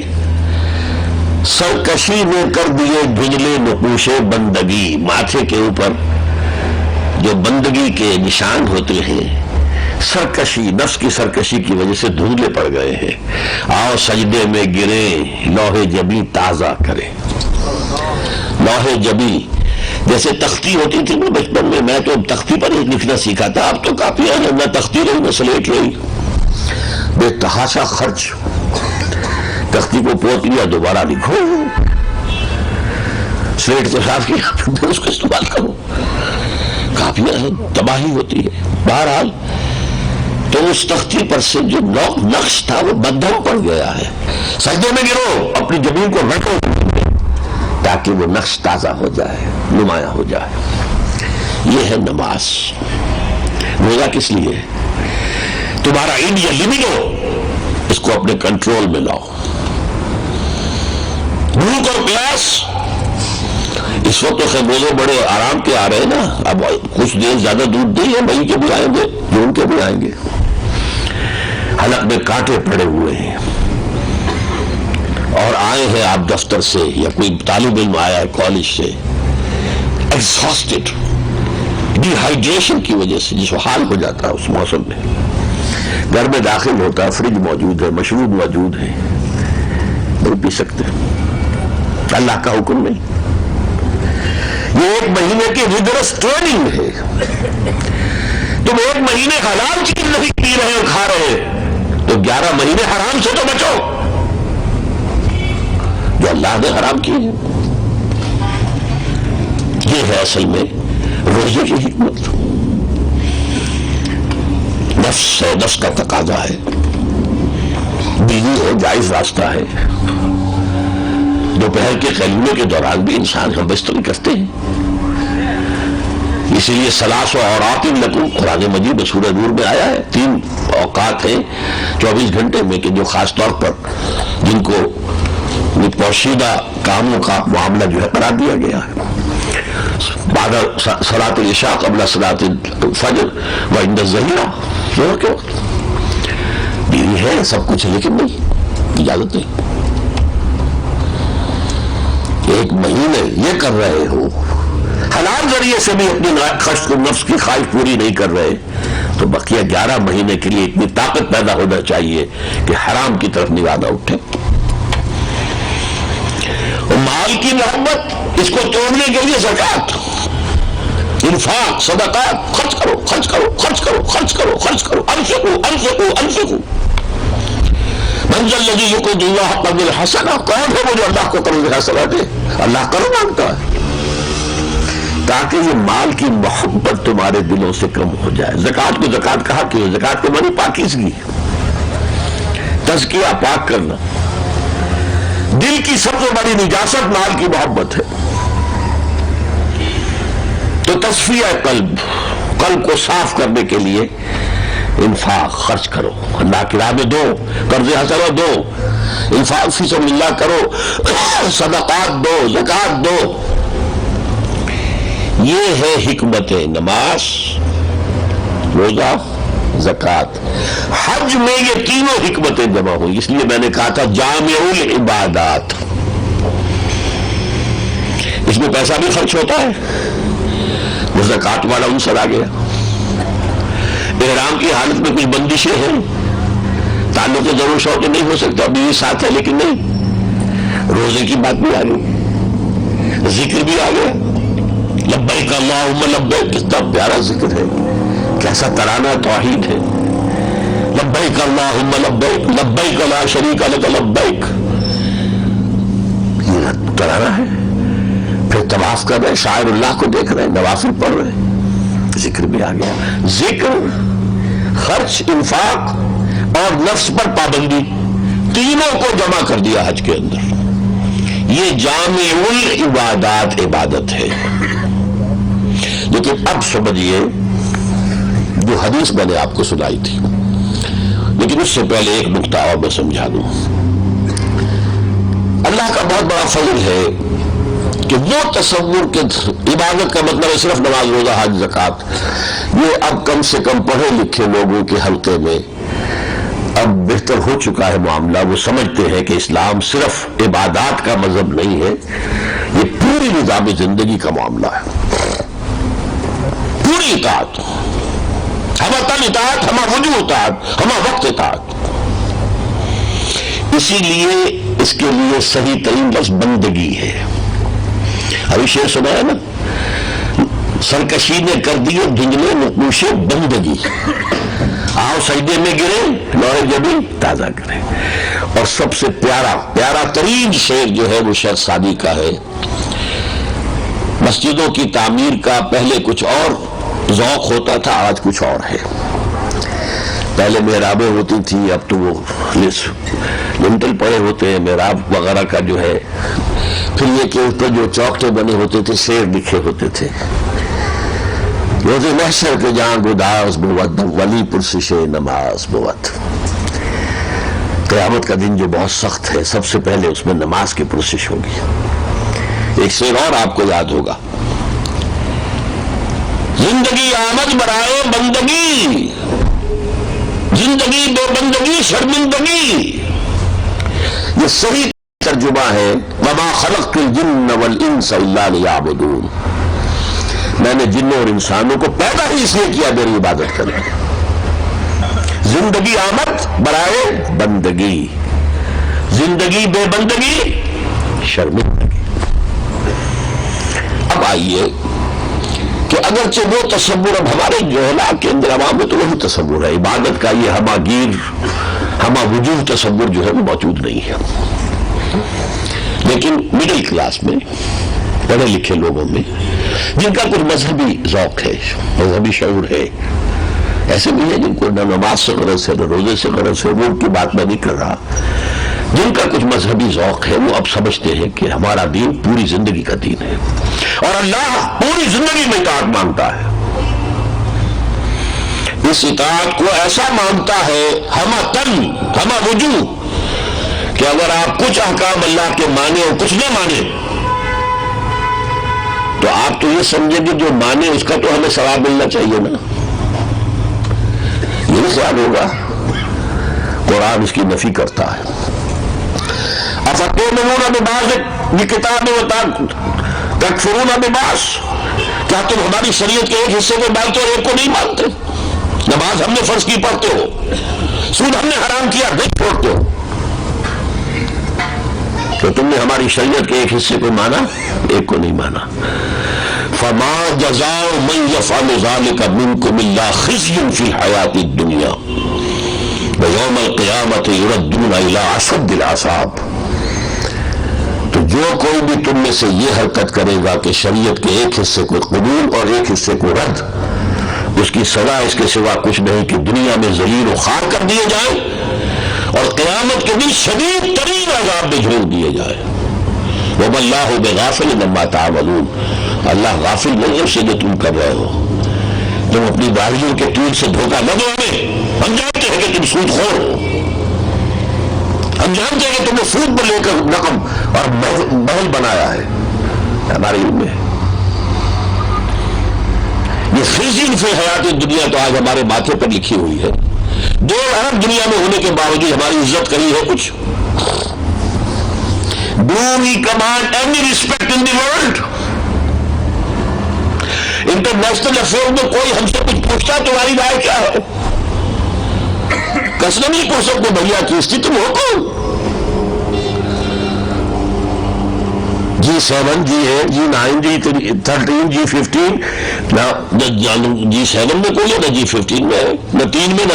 سرکشی نے کر دیے دھندلے نقوش بندگی. ماتھے کے اوپر جو بندگی کے نشان ہوتے ہیں، سرکشی، نفس کی سرکشی کی وجہ سے دھندلے پڑ گئے ہیں. آؤ سجدے میں گریں، لوح جبی تازہ کریں. لوح جبی جیسے تختی ہوتی تھی نا بچپن میں تو تختی پر ہی لکھنا سیکھا تھا. اب تو کافی ہے نہ تختی رہی نہ سلیٹ رہی، بے تحاشا خرچ. تختی کو پوت لیا، دوبارہ لکھو، سلیٹ کو صاف کیا، پھر اس کو استعمال کرو. کافی تباہی ہوتی ہے. بہرحال تو اس تختی پر سے جو نقش تھا وہ بدھم پڑ گیا ہے. سجدے میں گرو، اپنی زمین کو رکھو تاکہ وہ نقش تازہ ہو جائے، نمایاں ہو جائے. یہ ہے نماز. روزہ کس لیے؟ تمہارا انڈیا لبیڈو، اس کو اپنے کنٹرول میں لاؤ. بھوک اور پیاس، اس وقت تو خیر روزے بڑے آرام کے آ رہے ہیں نا، اب کچھ دیر زیادہ دودھ نہیں ہے، مئی کے بھی آئیں گے، جون کے بھی آئیں گے. حلق میں کانٹے پڑے ہوئے ہیں، اور آئے ہیں آپ دفتر سے یا کوئی طالب علم آیا ہے کالج سے، ایگزاسٹڈ، ڈی ہائیڈریشن کی وجہ سے جس حال ہو جاتا ہے اس موسم میں. گھر میں داخل ہوتا ہے، فریج موجود ہے، مشروب موجود ہے، نہیں پی سکتے، اللہ کا حکم نہیں. یہ 1 مہینے کی ریگرس ٹریننگ ہے. تم 1 مہینے حلال چیز نہیں پی رہے اور کھا رہے تو 11 مہینے حرام سے تو بچو جو اللہ نے حرام کی ہے. یہ ہے اصل میں روزے کی حکمت. نفس ہے، نفس کا تقاضا ہے، بیوی ہے، جائز راستہ ہے. دوپہر کے قیلولے کے دوران بھی انسان ہم بستری کرتے ہیں. اسی لیے 3 اوقات لکم قرآن مجید میں سورہ نور میں آیا ہے. 3 اوقات ہیں 24 گھنٹے میں کہ جو خاص طور پر جن کو پوشیدہ کاموں کا معاملہ جو ہے قرار دیا گیا ہے. بعد صلاۃ العشاء قبل صلاۃ الفجر وعند الظہیرہ، ظہر کے وقت. بیوی ہے، سب کچھ ہے، لیکن نہیں، اجازت نہیں. 1 مہینے یہ کر رہے ہو حلال ذریعے سے بھی اپنی خشت و نفس کی خواہش پوری نہیں کر رہے تو بقیہ 11 مہینے کے لیے اتنی طاقت پیدا ہونا چاہیے کہ حرام کی طرف نگاہ نہ اٹھے. اور مال کی محبت، اس کو توڑنے کے لیے زکات، انفاق، صدقات، خرچ کرو خرچ کرو خرچ کرو خرچ کرو خرچ کرو، انفقوا انفقوا انفقوا. من ذا الذی یقرض اللہ قرضا حسنا، کون ہے وہ جو اللہ کو قرض حسنا دے؟ اللہ قرض مانگتا ہے. تاکہ یہ مال کی محبت تمہارے دلوں سے کم ہو جائے. زکات کو زکات کہا کیوں؟ زکات کے معنی پاکیزگی، تزکیہ، پاک کرنا. دل کی سب سے بڑی نجاست مال کی محبت ہے. تو تصفیہ قلب کو صاف کرنے کے لیے انفاق، خرچ کرو، اللہ کی راہ میں دو، قرض حسنہ دو، انفاق فی سبیل اللہ کرو، صدقات دو، زکات دو. یہ ہے حکمت نماز، روزہ، زکات. حج میں یہ تینوں حکمتیں جمع ہوئی. اس لیے میں نے کہا تھا جامع العبادات. اس میں پیسہ بھی خرچ ہوتا ہے، وہ زکات والا عنصر آ گیا. احرام کی حالت میں کچھ بندشیں ہیں، تعلق ضرور شوق نہیں ہو سکتا، ابھی ساتھ ہے لیکن نہیں. روزے کی بات بھی آ گئی، ذکر بھی آ گیا، لبیک اللہم لبیک. کتنا پیارا ذکر ہے، کیسا ترانہ توحید ہے. لبیک اللہم لبیک لبیک لا شریک لک لبیک، یہ ترانہ ہے. پھر طواف کر رہے، شاعر اللہ کو دیکھ رہے، نوافل پڑھ رہے، ذکر بھی آ گیا. ذکر، خرچ، انفاق اور نفس پر پابندی، تینوں کو جمع کر دیا حج کے اندر. یہ جامع العبادات عبادت ہے. لیکن اب سمجھیے جو حدیث میں نے آپ کو سنائی تھی، لیکن اس سے پہلے ایک نکتہ اور میں سمجھا دوں. اللہ کا بہت بڑا فضل ہے کہ وہ تصور کہ عبادت کا مطلب ہے صرف نماز، روزہ، حج، زکات، یہ اب کم سے کم پڑھے لکھے لوگوں کے حلقے میں اب بہتر ہو چکا ہے معاملہ. وہ سمجھتے ہیں کہ اسلام صرف عبادات کا مذہب نہیں ہے، یہ پوری نظام زندگی کا معاملہ ہے. پوری اطاعت، ہمہ تن اطاعت، ہمہ وجوہ اطاعت، ہمہ وقت اطاعت. اسی لیے اس کے لیے صحیح ترین لفظ بندگی ہے. ابھی شعر سنا ہے نا، سرکشی نے کر دیے دھندلے نقوش بندگی، آؤ سجدے میں گرے لوح جبین تازہ کرے. اور سب سے پیارا ترین شعر جو ہے وہ شیخ سعدی کا ہے. مسجدوں کی تعمیر کا پہلے کچھ اور ذوق ہوتا تھا، آج کچھ اور ہے. پہلے محرابیں ہوتی تھی، اب تو وہ لنٹل پڑے ہوتے ہیں محراب وغیرہ کا جو ہے. پھر یہ کہ اس پر جو چوکٹے بنے ہوتے تھے شعر لکھے ہوتے تھے. روز محشر کے جہاں گداز بود ولی پرسش نماز بود. قیامت کا دن جو بہت سخت ہے، سب سے پہلے اس میں نماز کی پرسش ہوگی. ایک شعر اور آپ کو یاد ہوگا، زندگی آمد برائے بندگی، زندگی بے بندگی شرمندگی. یہ صحیح ترجمہ ہے وما خلقت الجن والانس الا لیعبدون. میں نے جنوں اور انسانوں کو پیدا ہی اس لیے کیا میری عبادت کریں. زندگی آمد برائے بندگی، زندگی بے بندگی شرمندگی. اب آئیے کہ اگرچہ وہ تصور اب ہمارے جوہلا کے اندر عوام میں تو وہی تصور ہے، عبادت کا یہ ہمہ گیر ہمہ وجوہ تصور جو ہے وہ موجود نہیں ہے. لیکن مڈل کلاس میں، پڑھے لکھے لوگوں میں، جن کا کچھ مذہبی ذوق ہے، مذہبی شعور ہے، ایسے بھی ہیں جن کو نہ نماز سے غرض ہے نہ روزے سے غرض ہے، وہ ان کی بات میں نہیں کر رہا. جن کا کچھ مذہبی ذوق ہے وہ اب سمجھتے ہیں کہ ہمارا دین پوری زندگی کا دین ہے اور اللہ پوری زندگی میں اطاعت مانگتا ہے. اس اطاعت کو ایسا مانتا ہے ہمہ تن ہمہ وجوہ کہ اگر آپ کچھ احکام اللہ کے مانے اور کچھ نہ مانے تو آپ تو یہ سمجھیں گے جو مانے اس کا تو ہمیں ثواب ملنا چاہیے نا. یہ خیال ہوگا. قرآن اس کی نفی کرتا ہے. افتؤمنون ببعض الکتاب وتکفرون ببعض. کیا تم ہماری شریعت کے ایک حصے کو مانتے اور ایک کو نہیں مانتے؟ نماز ہم نے فرض کی پڑھتے ہو، سود ہم نے حرام کیا نہیں چھوڑتے ہو، تو تم نے ہماری شریعت کے ایک حصے کو مانا ایک کو نہیں مانا۔ فما جزاء من يفعل ذلك منكم الا خزي في الحياة الدنيا ويوم القيامة يردون الى اشد العذاب۔ تو جو کوئی بھی تم میں سے یہ حرکت کرے گا کہ شریعت کے ایک حصے کو قبول اور ایک حصے کو رد، اس کی سزا اس کے سوا کچھ نہیں کہ دنیا میں ذلیل و خوار کر دیے جائیں اور قیامت کے دن شدید ترین عذاب میں جھونک دیے جائیں۔ وَمَا اللَّهُ بِغَافِلٍ عَمَّا تَعْمَلُونَ، اللہ غافل نہیں ہے اس سے جو تم کر رہے ہو۔ تم اپنی داڑھیوں کے تیر سے دھوکہ نہ دو ہمیں، ہم جانتے ہیں کہ تم سود خور ہو، ہم جانتے ہیں کہ تم نے سود پر لے کر رقم اور محل بنایا ہے ہمارے علم میں۔ یہ خزي فی الحیات دنیا تو آج ہمارے ماتھے پر لکھی ہوئی ہے۔ 2 ارب دنیا میں ہونے کے باوجود ہماری عزت کری ہے کچھ؟ Do we command any respect in the world؟ International affair میں کوئی ہم سے کچھ پوچھتا تمہاری رائے کیا ہے؟ کسنا نہیں پوچھ سکتے بھیا کس تھی تم ہو کون؟ G7 G8 G9 G13 G15 نہ G7 میں کوئی ہے نہ G15 میں ہے نہ 3 میں نہ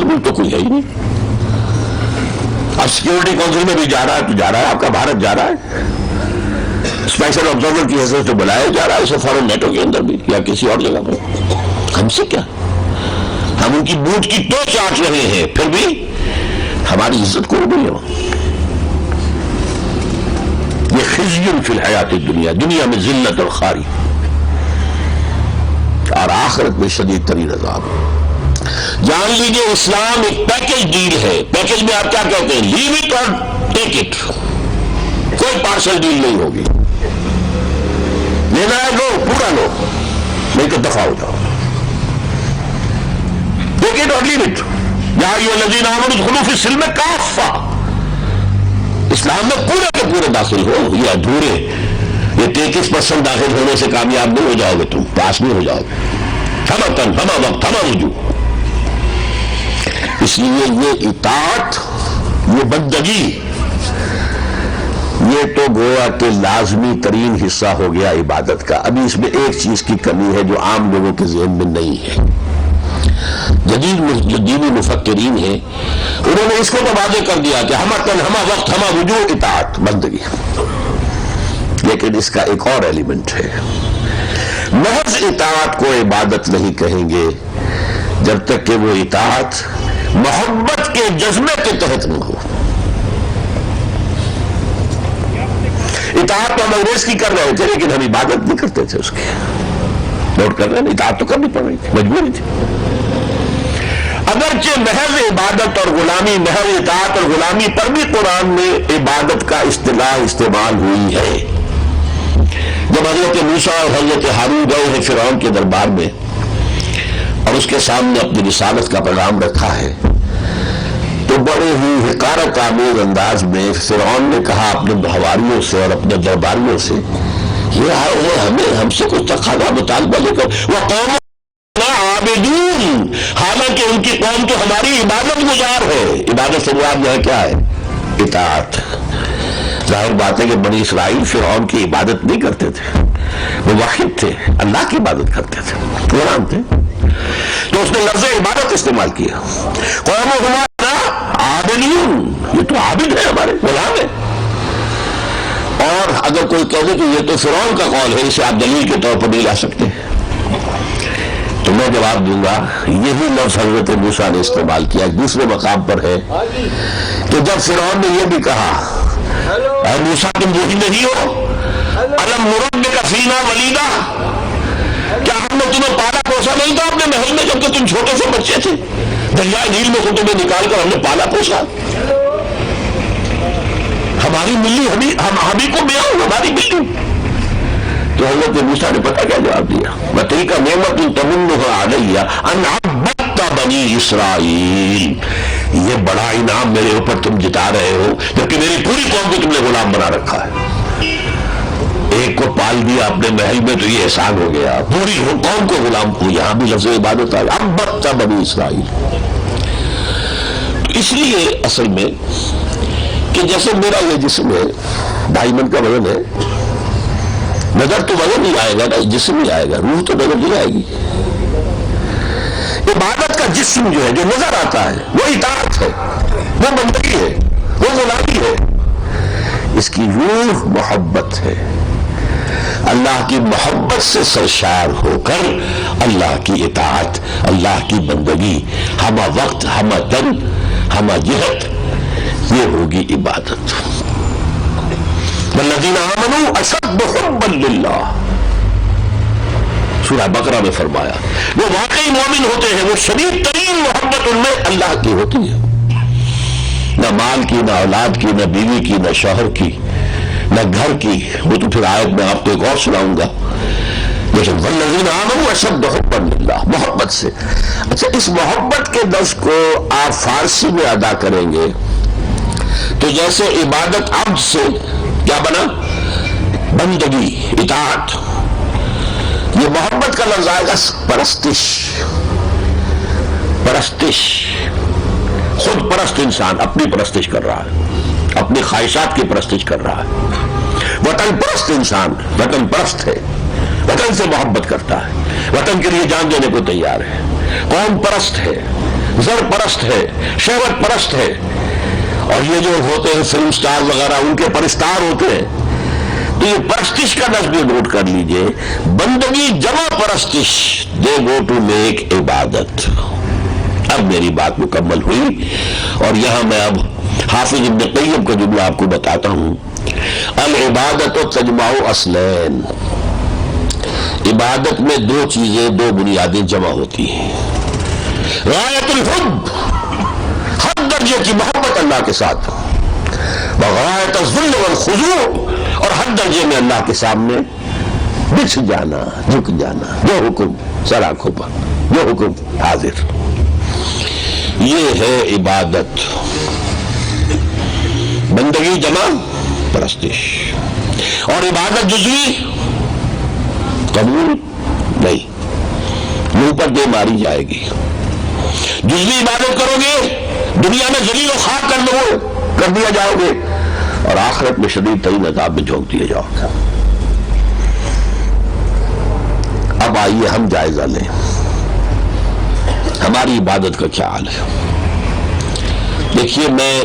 ملک تو کوئی ہے ہی نہیں۔ اب سیکورٹی کونسل میں بھی جا رہا ہے تو جا رہا ہے، آپ کا بھارت جا رہا ہے، اسپیشل آبزرور کی حیثیت سے بلایا جا رہا ہے اسے فوراً نیٹو کے اندر بھی یا کسی اور جگہ پر۔ ہم سے کیا؟ ہم ان کی بوٹ کی تو چاٹ رہے ہیں، پھر بھی ہماری عزت کو نہیں ہے۔ یہ خزي فی الحیات الدنیا، دنیا میں ذلت اور خواری اور آخرت میں شدید ترین عذاب۔ جان لیجیے اسلام ایک پیکج ڈیل ہے۔ پیکج میں آپ کیا کہتے ہیں؟ لیو اٹ اور ٹیک اٹ، کوئی پارشل ڈیل نہیں ہوگی۔ لینا ہے لو، پورا لو، نہیں تو دفع ہو جاؤ۔ ٹیک اٹ اور لیو اٹ۔ یا ایھا الذین آمنوا ادخلوا فی السلم کافہ، اسلام میں پورے کے پورے داخل ہو۔ یہ ادھورے، یہ 33% داخل ہونے سے کامیاب نہیں ہو جاؤ گے، تم پاس نہیں ہو جاؤ گے۔ ہمہ تن ہمہ وقت ہمہ رجوع۔ اس لیے یہ اطاعت، یہ بندگی، یہ تو گویا کہ لازمی ترین حصہ ہو گیا عبادت کا۔ ابھی اس میں ایک چیز کی کمی ہے جو عام لوگوں کے ذہن میں نہیں ہے۔ جدید جو دینی مفکرین ہیں انہوں نے اس کو تو واضح کر دیا کہ ہمہ تن ہمہ وقت ہمہ رجوع اطاعت بندگی، لیکن اس کا ایک اور ایلیمنٹ ہے۔ محض اطاعت کو عبادت نہیں کہیں گے جب تک کہ وہ اطاعت محبت کے جذبے کے تحت نہ ہو۔ اطاعت تو ہم انگریز کی کر رہے تھے لیکن ہم عبادت نہیں کرتے تھے اس کی۔ نوٹ کر رہے ہیں، اطاعت تو کرنی پڑ رہی تھی، مجبوری تھی۔ اگرچہ محض عبادت اور غلامی، محض اطاعت اور غلامی پر بھی قرآن میں عبادت کا اصطلاح استعمال ہوئی ہے۔ جب حضرت موسیٰ اور حضرت ہارون گئے ہیں فرعون کے دربار میں اور اس کے سامنے اپنی رسالت کا پیغام رکھا ہے تو بڑے ہی حقارت آمیز انداز میں فرعون نے کہا اپنے حواریوں سے اور اپنے درباریوں سے، یہ آئے ہیں ہمیں ہم سے کچھ تقاضا مطالبہ لے کر، وہ قوم عابدون، حالانکہ ان کی قوم تو ہماری عبادت گزار ہے۔ عبادت سے مراد یہاں کیا ہے؟ اطاعت۔ ظاہر بات ہے کہ بنی اسرائیل فرعون کی عبادت نہیں کرتے تھے، وہ واحد تھے، اللہ کی عبادت کرتے تھے، غلام تھے، تو اس نے لفظ عبادت استعمال کیا۔ قوم ہمارا عابدون، یہ تو عابد ہے، ہمارے غلام ہے۔ اور اگر کوئی کہہ دے کہ یہ تو فرعون کا قول ہے، اسے آپ دلیل کے طور پر نہیں لا سکتے، تو میں جواب دوں گا یہی لفظ حضرت موسیٰ نے استعمال کیا۔ دوسرے مقام پر ہے کہ جب فرعون نے یہ بھی کہا اے موسیٰ تم وہی نہیں ہو، الم نربک فینا ولیدا، کیا ہم نے تمہیں پالا پوسا نہیں تھا اپنے محل میں جب کہ تم چھوٹے سے بچے تھے؟ دریائے نیل میں سے تمہیں نکال کر ہم نے پالا پوسا، ہماری ملی ہمیں کو بیاں ہماری ملی۔ تو حضرت موسیٰ نے پتہ کیا جواب دیا؟ وَتِلْكَ نِعْمَةٌ تَمُنُّهَا عَلَيَّ أَنْ عَبَّدتَ بَنِي إِسْرَائِيل، یہ بڑا انعام میرے اوپر تم جتا رہے ہو جبکہ میری پوری قوم کو تم نے غلام بنا رکھا ہے۔ ایک کو پال دیا اپنے محل میں تو یہ احسان ہو گیا، پوری قوم کو غلام کو، یہاں بھی لفظ عبادت آ گیا، اب بچہ بنی اسرائیل۔ اس لیے اصل میں کہ جیسے میرا یہ جسم ہے 2.5 من کا وزن ہے، نظر تو وزن نہیں آئے گا نا، جسم ہی آئے گا، روح تو نظر نہیں آئے گی۔ عبادت کا جسم جو ہے، جو نظر آتا ہے، وہ اطاعت ہے، وہ بندگی ہے، وہ غلامی ہے۔ اس کی روح محبت ہے، اللہ کی محبت سے سرشار ہو کر اللہ کی اطاعت، اللہ کی بندگی، ہمہ وقت، ہمہ تن، ہمہ جہت، یہ ہوگی عبادت۔ والذین آمنوا اشد حبا للہ، سورہ بقرہ میں فرمایا وہ واقعی مومن ہوتے ہیں، وہ شدید ترین محبت ان میں اللہ کی ہوتی ہے، نہ مال کی، نہ اولاد کی، نہ بیوی کی، نہ شوہر کی، نہ گھر کی، وہ تو پھر آیت میں آپ کو ایک اور سناؤں گا، لیکن والذین آمنوا اشد حبا للہ، محبت سے۔ اچھا، اس محبت کے لفظ کو آپ فارسی میں ادا کریں گے تو جیسے عبادت عبد سے کیا بنا؟ بندگی، اطاعت۔ یہ محبت کا لفظ آئے گا پرستش، پرستش، خود پرست انسان اپنی پرستش کر رہا ہے، اپنی خواہشات کی پرستش کر رہا ہے۔ وطن پرست انسان وطن پرست ہے، وطن سے محبت کرتا ہے، وطن کے لیے جان دینے کو تیار ہے۔ قوم پرست ہے، زر پرست ہے، شہوت پرست ہے، اور یہ جو ہوتے ہیں فلم سٹار وغیرہ ان کے پرستار ہوتے ہیں۔ تو یہ پرستش کا لفظ بھی نوٹ کر لیجئے، بندگی جمع پرستش، دے گو ٹو میک عبادت۔ اب میری بات مکمل ہوئی، اور یہاں میں اب حافظ ابن قیم کا جملہ آپ کو بتاتا ہوں۔ العبادت تجمع اصلین، عبادت میں دو چیزیں، دو بنیادیں جمع ہوتی ہیں۔ غایت الحب، حد درجے کی محبت اللہ کے ساتھ، وغایت الذل والخضوع، اور حد درجے میں اللہ کے سامنے بچھ جانا، جھک جانا، جو حکم سر آنکھوں پر، جو حکم حاضر۔ یہ ہے عبادت، بندگی جمع پرستش۔ اور عبادت جزوی قبول نہیں، منہ پر دے ماری جائے گی۔ جزوی عبادت کرو گے، دنیا میں ذلیل و خاک کر دیا جاؤ گے، اور آخرت میں شدید ترین عذاب میں جھونک دیا جاؤ گے۔ اب آئیے ہم جائزہ لیں ہماری عبادت کا کیا حال ہے۔ دیکھیے، میں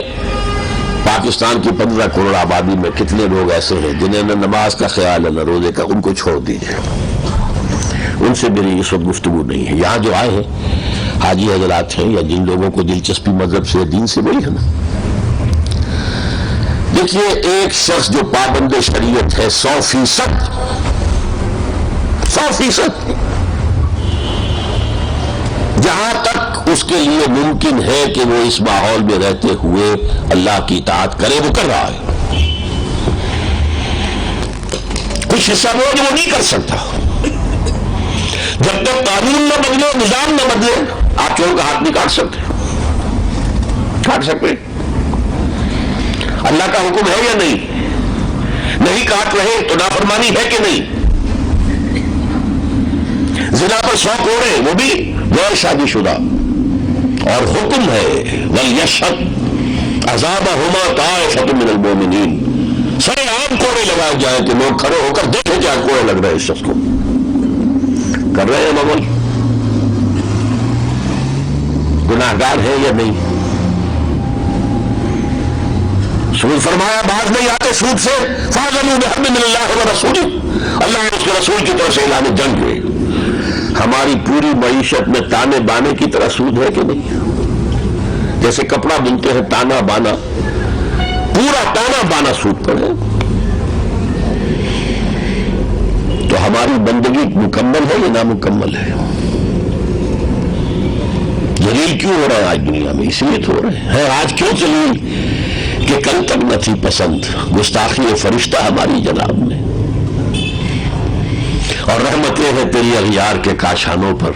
پاکستان کی 15 کروڑ آبادی میں کتنے لوگ ایسے ہیں جنہیں نہ نماز کا خیال ہے نہ روزے کا، ان کو چھوڑ دیجیے، ان سے میری اس وقت گفتگو نہیں ہے۔ یہاں جو آئے ہیں حاجی حضرات ہیں یا جن لوگوں کو دلچسپی مذہب سے دین سے وہی ہے نا۔ دیکھیے، ایک شخص جو پابند شریعت ہے 100%، جہاں تک اس کے لیے ممکن ہے کہ وہ اس ماحول میں رہتے ہوئے اللہ کی اطاعت کرے، وہ کر رہا ہے۔ کچھ حصہ وہ جو وہ نہیں کر سکتا، جب تک قانون نہ بدلے، نظام نہ بدلے، آپ چور کا ہاتھ نہیں کاٹ سکتے، کاٹ سکتے؟ اللہ کا حکم ہے یا نہیں کاٹ رہے تو نافرمانی ہے کہ نہیں؟ زنا پر 100 کوڑے، وہ بھی غیر شادی شدہ، اور حکم ہے وَلْيَشْهَدْ عَذَابَهُمَا طَائِفَةٌ مِّنَ الْمُؤْمِنِينَ، سرے عام کوڑے لگائے جائیں کہ لوگ کھڑے ہو کر دیکھیں کیا کوڑے لگ رہے ہیں اس شخص کو، کر رہے ہیں عمل، گناہگار ہے یا نہیں؟ سود فرمایا باز نہیں آتے سود سے، فَاعْلَمُوا بِحَرْبٍ مِّنَ اللَّهِ وَرَسُولِهِ، اللہ اور اس کے رسول کی طرف سے اعلان جنگ ہے۔ ہماری پوری معیشت میں تانے بانے کی طرح سود ہے کہ نہیں؟ جیسے کپڑا بنتے ہیں تانا بانا، پورا تانا بانا سود پر ہے۔ تو ہماری بندگی مکمل ہے یا نامکمل ہے؟ ذلیل کیوں ہو رہا ہے آج دنیا میں؟ اسی لیے تو ہو رہے ہیں۔ آج کیوں ذلیل؟ کہ کل تک نہ تھی پسند گستاخی فرشتہ ہماری جناب میں، اور رحمتیں ہیں تیری اغیار کے کاشانوں پر،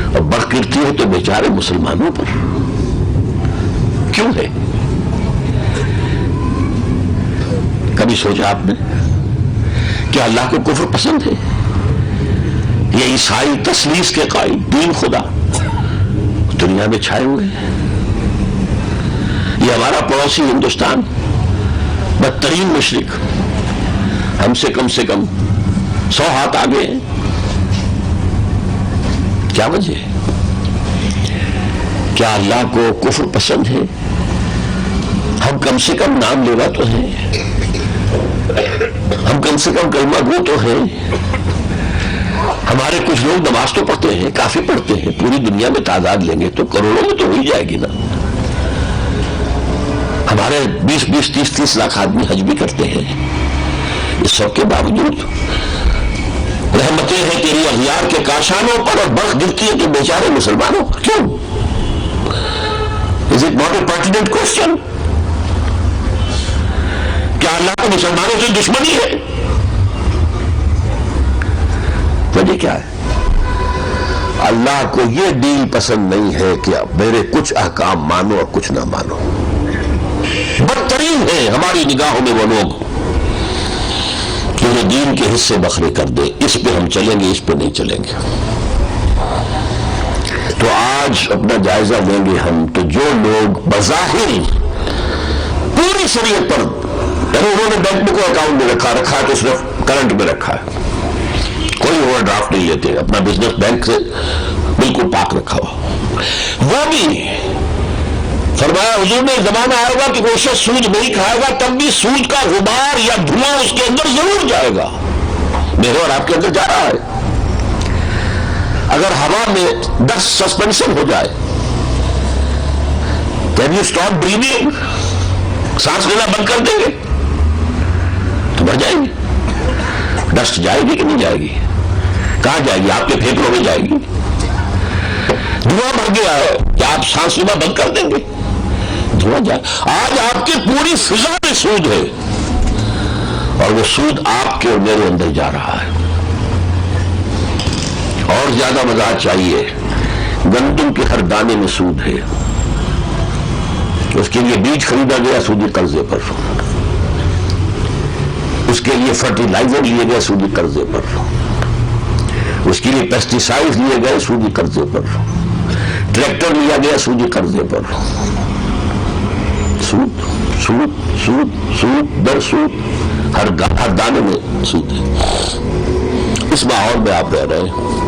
اور برقرتی ہے تو بیچارے مسلمانوں پر۔ کیوں ہے؟ کبھی سوچا آپ نے کیا اللہ کو کفر پسند ہے؟ یہ عیسائی تثلیث کے قائل، تین خدا دنیا میں چھائے ہوئے ہیں. یہ ہمارا پڑوسی ہندوستان بدترین مشرک، ہم سے کم 100 ہاتھ آگے ہیں. کیا وجہ ہے؟ کیا اللہ کو کفر پسند ہے؟ ہم کم سے کم نام لیوا تو ہیں، ہم کم سے کم کلمہ گو تو ہیں، ہمارے کچھ لوگ نماز تو پڑھتے ہیں، کافی پڑھتے ہیں. پوری دنیا میں تعداد لیں گے تو کروڑوں میں تو ہو ہی جائے گی نا. ہمارے 20 30 لاکھ آدمی حج بھی کرتے ہیں. اس سب کے باوجود رحمتیں ہیں تیری اغیار کے کاشانوں پر اور برف گرتی ہے کہ بیچارے مسلمانوں پر. کیوں؟ Is it not a pertinent question؟ کیا اللہ کو مسلمانوں سے دشمنی ہے؟ وجہ کیا ہے؟ اللہ کو یہ ڈیل پسند نہیں ہے کہ میرے کچھ احکام مانو اور کچھ نہ مانو. بدترین ہے ہماری نگاہوں میں وہ لوگ کہ وہ دین کے حصے بکھرے کر دے، اس پہ ہم چلیں گے، اس پہ نہیں چلیں گے. تو آج اپنا جائزہ لیں گے ہم. تو جو لوگ بظاہر پوری شریعت پر، انہوں نے بینک میں کوئی اکاؤنٹ میں رکھا ہے تو صرف کرنٹ میں رکھا ہے، کوئی اوور ڈرافٹ نہیں لیتے، اپنا بزنس بینک سے بالکل پاک رکھا ہوا، وہ بھی فرمایا حضور نے زمانہ آئے گا کہ وہ شخص سود نہیں کھائے گا تب بھی سود کا غبار یا دھواں اس کے اندر ضرور جائے گا. میرے اور آپ کے اندر جا رہا ہے. اگر ہوا میں 10 سسپینشن ہو جائے، کین یو اسٹاپ بریدنگ؟ سانس لینا بند کر دیں گے تو مر جائیں گے. ڈسٹ جائے گی کہ نہیں جائے گی؟ کہاں جائے گی؟ آپ کے پھیپھڑوں میں جائے گی. دھواں بھر گیا ہے، کیا آپ سانس لینا بند کر دیں گے؟ دھواں جائے. آج آپ کی پوری فضا میں سود ہے اور وہ سود آپ کے اور میرے اندر جا رہا ہے. اور زیادہ وضاحت چاہیے. گندم کے ہر دانے میں سود ہے. اس کے لیے بیج خریدا گیا سودی قرضے پر، اس کے لیے فرٹیلائزر لیے گئے سودی قرضے پر، اس کے لیے پیسٹیسائڈ لیے گئے سودی قرضے پر، ٹریکٹر لیا گیا سودی قرضے پر. سود سود سود سود در سود، ہر دانے میں سود ہے. اس ماحول میں آپ رہ رہے ہیں.